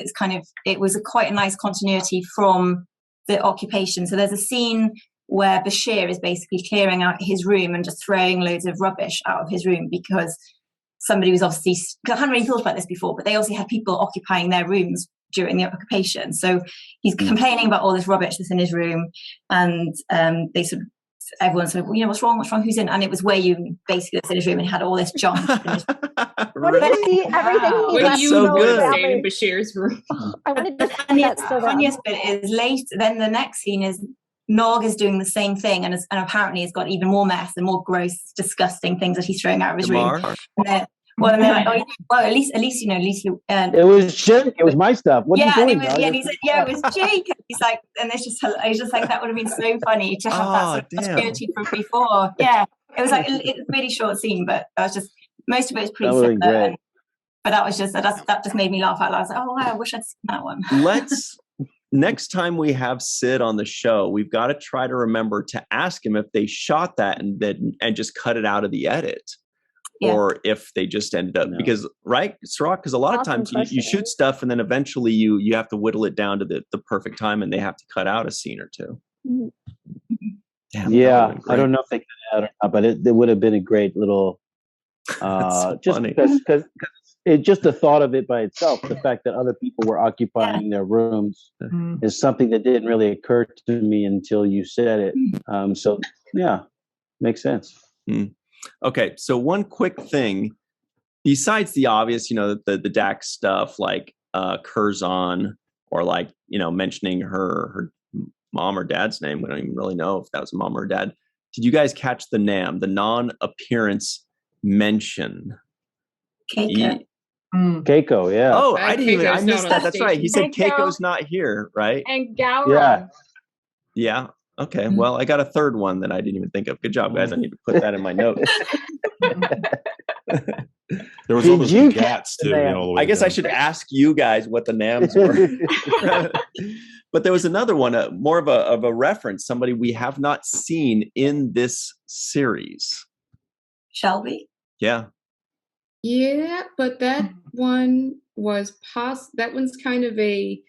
it was quite a nice continuity from the occupation. So there's a scene where Bashir is basically clearing out his room and just throwing loads of rubbish out of his room, because somebody was obviously, because I hadn't really thought about this before, but they obviously had people occupying their rooms during the occupation. So he's complaining about all this rubbish that's in his room, and everyone said, well, what's wrong, who's in? And it was Weyoun basically that's in his room and had all this junk in his What did you see? Everything he what left do you so know good. in Bashir's room? I wanted to the see that so bad. funniest bit is late. Then the next scene is Nog is doing the same thing, and apparently has got even more mess and more gross, disgusting things that he's throwing out of his room. And Well, and they're like, oh, yeah, well, at least, you know, it was Jake. It was my stuff. What are you doing? And he said, yeah, it was Jake. He's like, and it's just, I was just like, that would have been so funny to have that sort of possibility from before. Yeah, it was like it was a really short scene, but I was just most of it was pretty similar. But that was just that just made me laugh out loud. I was like, oh wow, I wish I'd seen that one. Next time we have Sid on the show, we've got to try to remember to ask him if they shot that and just cut it out of the edit. Yeah. Or if they just ended up because Cirroc, because a lot of times you shoot stuff and then eventually you have to whittle it down to the perfect time and they have to cut out a scene or two. Damn, yeah, I don't know if they cut it out or not, but it would have been a great little just because it just the thought of it by itself, the fact that other people were occupying their rooms is something that didn't really occur to me until you said it. So yeah, makes sense. Okay, so one quick thing, besides the obvious, you know, the Dax stuff like Curzon or like, you know, mentioning her mom or dad's name. We don't even really know if that was a mom or dad. Did you guys catch the NAM, the non-appearance mention? Keiko, yeah. Oh, I missed that. That's right. He said Keiko's not here, right? And Gowron. Yeah. Okay, well, I got a third one that I didn't even think of. Good job, guys. I need to put that in my notes. There was all those gats too. I guess I should ask you guys what the NAMs were. But there was another one, more of a reference, somebody we have not seen in this series. Shelby? Yeah. Yeah, but that one was that one's kind of a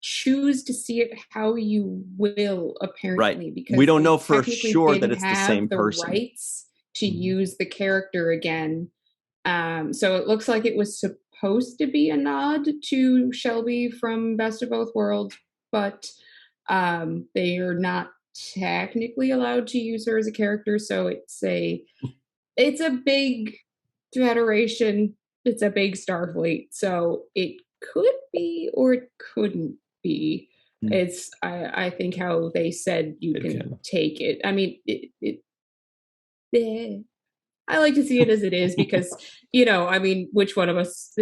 choose to see it how you will, apparently, right. because we don't know for sure that it's the same person. Rights to use the character again, so it looks like it was supposed to be a nod to Shelby from Best of Both Worlds, but they are not technically allowed to use her as a character. So it's a big Federation, it's a big Starfleet, so it could be or it couldn't be. It's I think how they said you can take it. I mean, I like to see it as it is because, you know, I mean, which one of us,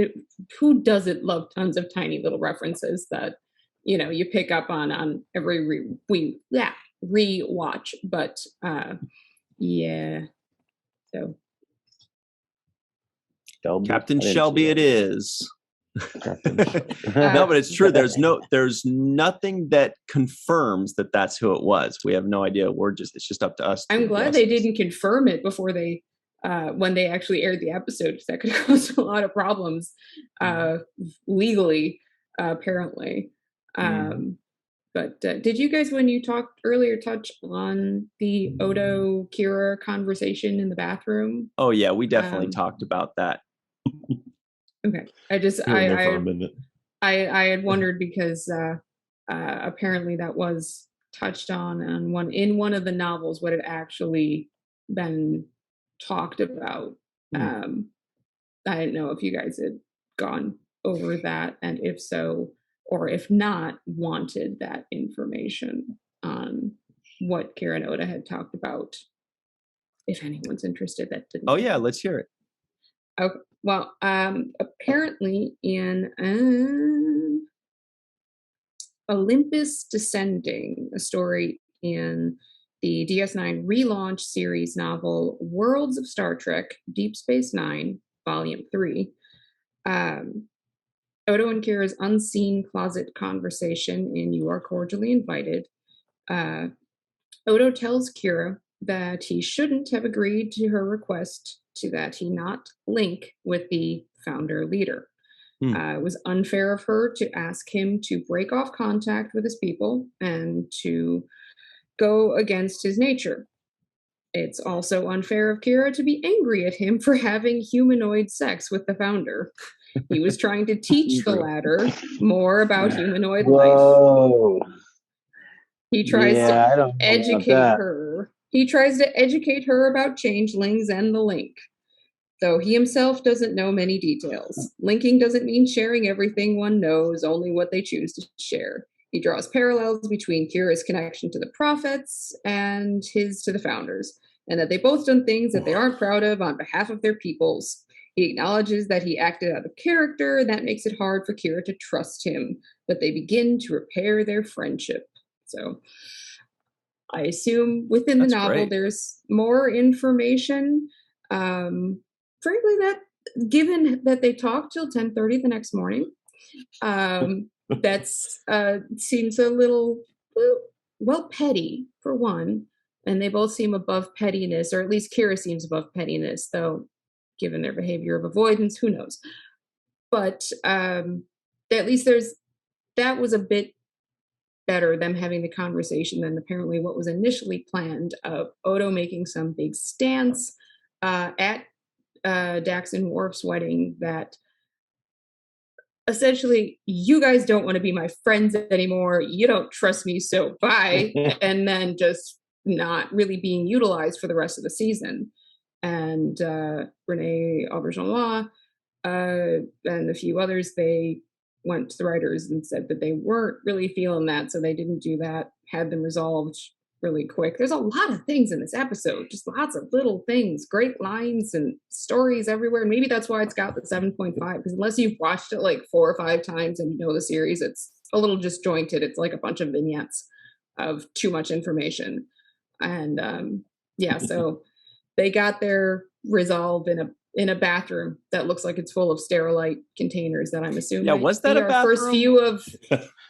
who doesn't love tons of tiny little references that, you know, you pick up on every re-watch. But yeah, so. Captain Shelby it is. No, but it's true. There's nothing that confirms that that's who it was. We have no idea. It's just up to us. I'm glad they didn't confirm it before they when they actually aired the episode, because that could cause a lot of problems legally, apparently. But did you guys, when you talked earlier, touch on the Odo Kira conversation in the bathroom? Oh yeah, we definitely talked about that. Okay, I had wondered because apparently that was touched on in one of the novels, what had actually been talked about. I didn't know if you guys had gone over that, and if so, or if not, wanted that information on what Kira and Oda had talked about. If anyone's interested, that didn't. Oh yeah, let's hear it. Okay. Well, apparently in Olympus Descending, a story in the DS9 relaunch series novel Worlds of Star Trek Deep Space Nine, Volume 3, Odo and Kira's unseen closet conversation in You Are Cordially Invited. Odo tells Kira that he shouldn't have agreed to her request to that he not link with the founder leader. It was unfair of her to ask him to break off contact with his people and to go against his nature. It's also unfair of Kira to be angry at him for having humanoid sex with the founder. He was trying to teach the latter more about humanoid life. He tries to educate her. He tries to educate her about changelings and the link, though he himself doesn't know many details. Linking doesn't mean sharing everything one knows, only what they choose to share. He draws parallels between Kira's connection to the prophets and his to the founders. and that they both done things that they aren't proud of on behalf of their peoples. He acknowledges that he acted out of character, and that makes it hard for Kira to trust him, but they begin to repair their friendship. So I assume within the novel there's more information. Frankly, that given that they talk till 10:30 the next morning, that's seems a little petty for one, and they both seem above pettiness, or at least Kira seems above pettiness, though given their behavior of avoidance, who knows. But at least that was a bit better, them having the conversation, than apparently what was initially planned of Odo making some big stance at Dax and Worf's wedding that essentially, you guys don't want to be my friends anymore. You don't trust me, so bye. And then just not really being utilized for the rest of the season. And Renee Auberjonois and a few others, they went to the writers and said that they weren't really feeling that, so they didn't do that, had them resolved really quick. There's a lot of things in this episode, just lots of little things, great lines and stories everywhere. And maybe that's why it's got the 7.5, because unless you've watched it like 4 or 5 times and you know the series, it's a little disjointed. It's like a bunch of vignettes of too much information. And so they got their resolve in a bathroom that looks like it's full of Sterilite containers that I'm assuming. Yeah, was that a bathroom? First view of,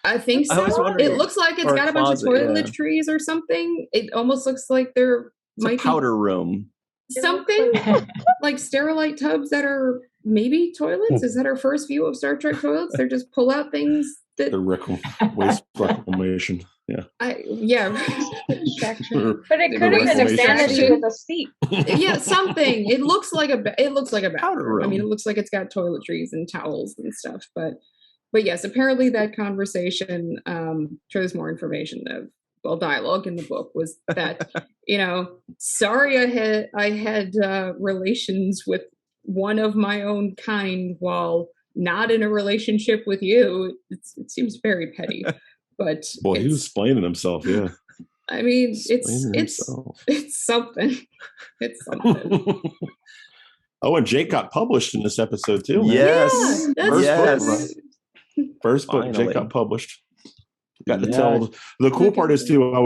I think so. It looks like it's got a bunch of toiletries or something. It almost looks like there might be powder room. Something like Sterilite tubs that are maybe toilets. Is that our first view of Star Trek toilets? They're just pull out things that the waste reclamation. Yeah. But it could have been a vanity with a seat. Yeah, something. It looks like a powder room. I mean, it looks like it's got toiletries and towels and stuff. But yes, apparently that conversation. Sure, there's more information of dialogue in the book was that sorry I had relations with one of my own kind while not in a relationship with you. It seems very petty. But he was explaining himself. Yeah, I mean, it's something. It's something. Oh, and Jake got published in this episode too. Yes, first book Jake got published. Got to tell. The cool part is too. I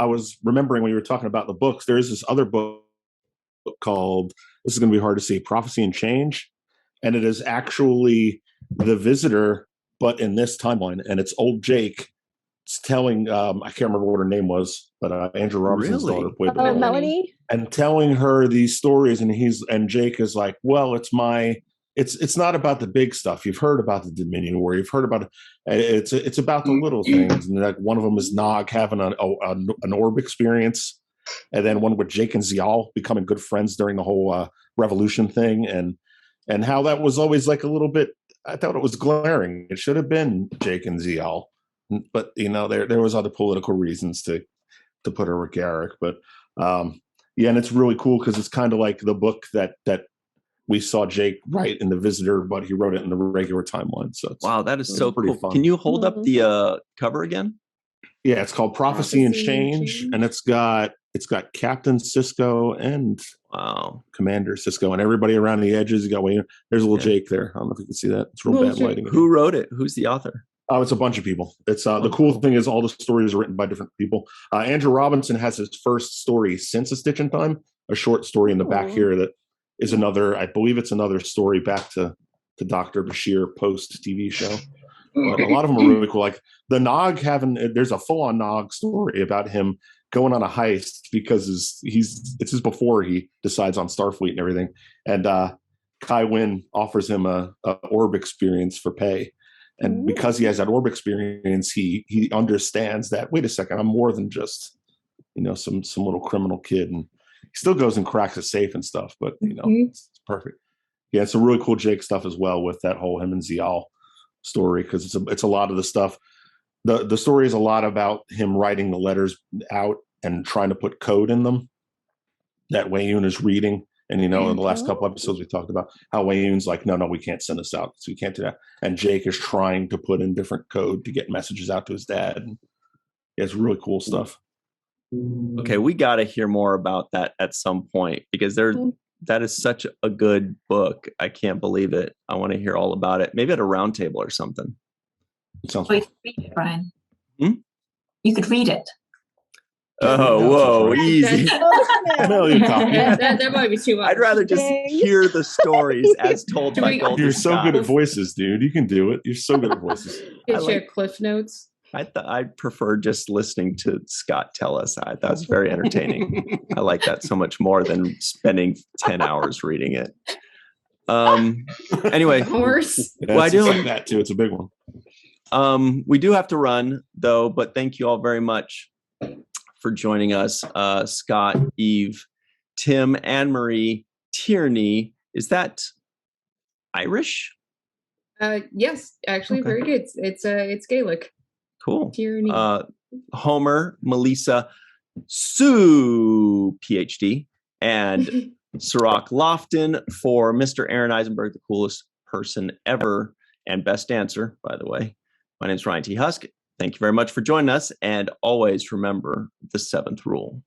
was remembering when you were talking about the books. There is this other book called. This is going to be hard to see. Prophecy and Change, and it is actually the Visitor, but in this timeline, and it's old Jake. Telling I can't remember what her name was, but Andrew Robinson's daughter played Melanie, and telling her these stories, and Jake is like, well, it's not about the big stuff. You've heard about the Dominion War, you've heard about it. It's about the little things, and like one of them is Nog having an orb experience, and then one with Jake and Zial becoming good friends during the whole revolution thing, and how that was always like a little bit. I thought it was glaring. It should have been Jake and Zial. But there was other political reasons to put her with Garrick, but and it's really cool because it's kind of like the book that we saw Jake write in The Visitor, but he wrote it in the regular timeline. So wow, that is so cool. Fun. Can you hold up the cover again? Yeah, it's called Prophecy and Change, and it's got Captain Sisko and Commander Sisko and everybody around the edges. You got there's a little Jake there. I don't know if you can see that. It's real bad lighting. Who wrote it? Who's the author? Oh, it's a bunch of people. It's the cool thing is all the stories are written by different people. Andrew Robinson has his first story since A Stitch in Time, a short story in the back here that is another. I believe it's another story back to Dr. Bashir post TV show. But a lot of them are really cool. Like the Nog there's a full on Nog story about him going on a heist because it's just before he decides on Starfleet and everything. And Kai Wynn offers him a orb experience for pay. And because he has that orb experience, he understands that, wait a second, I'm more than just, some little criminal kid. And he still goes and cracks a safe and stuff, but it's perfect. Yeah, it's a really cool Jake stuff as well with that whole him and Zial story, because it's a lot of the stuff. The story is a lot about him writing the letters out and trying to put code in them that Weyoun is reading. And, in the last couple episodes, we talked about how Weyoun's like, no, we can't send this out. So we can't do that. And Jake is trying to put in different code to get messages out to his dad. And it's really cool stuff. Okay, we got to hear more about that at some point, because that is such a good book. I can't believe it. I want to hear all about it. Maybe at a round table or something. You could read it, Brian. You could read it. Oh, whoa, easy. That might be too much. I'd rather just hear the stories as told by Goldie You're so Scott. good at voices, dude. You can do it. You're so good at voices. Get your Cliff Notes. I prefer just listening to Scott tell us. That was very entertaining. I like that so much more than spending 10 hours reading it. Anyway, horse. Well, I do like that too. It's a big one. We do have to run though, but thank you all very much for joining us. Scott, Eve, Tim, Anne Marie, Tierney. Is that Irish? Yes, actually, very good. It's Gaelic. Cool. Tierney. Homer, Melissa, Sue, PhD, and Cirroc Lofton for Mr. Aron Eisenberg, the coolest person ever and best dancer, by the way. My name is Ryan T. Husk. Thank you very much for joining us, and always remember the 7th rule.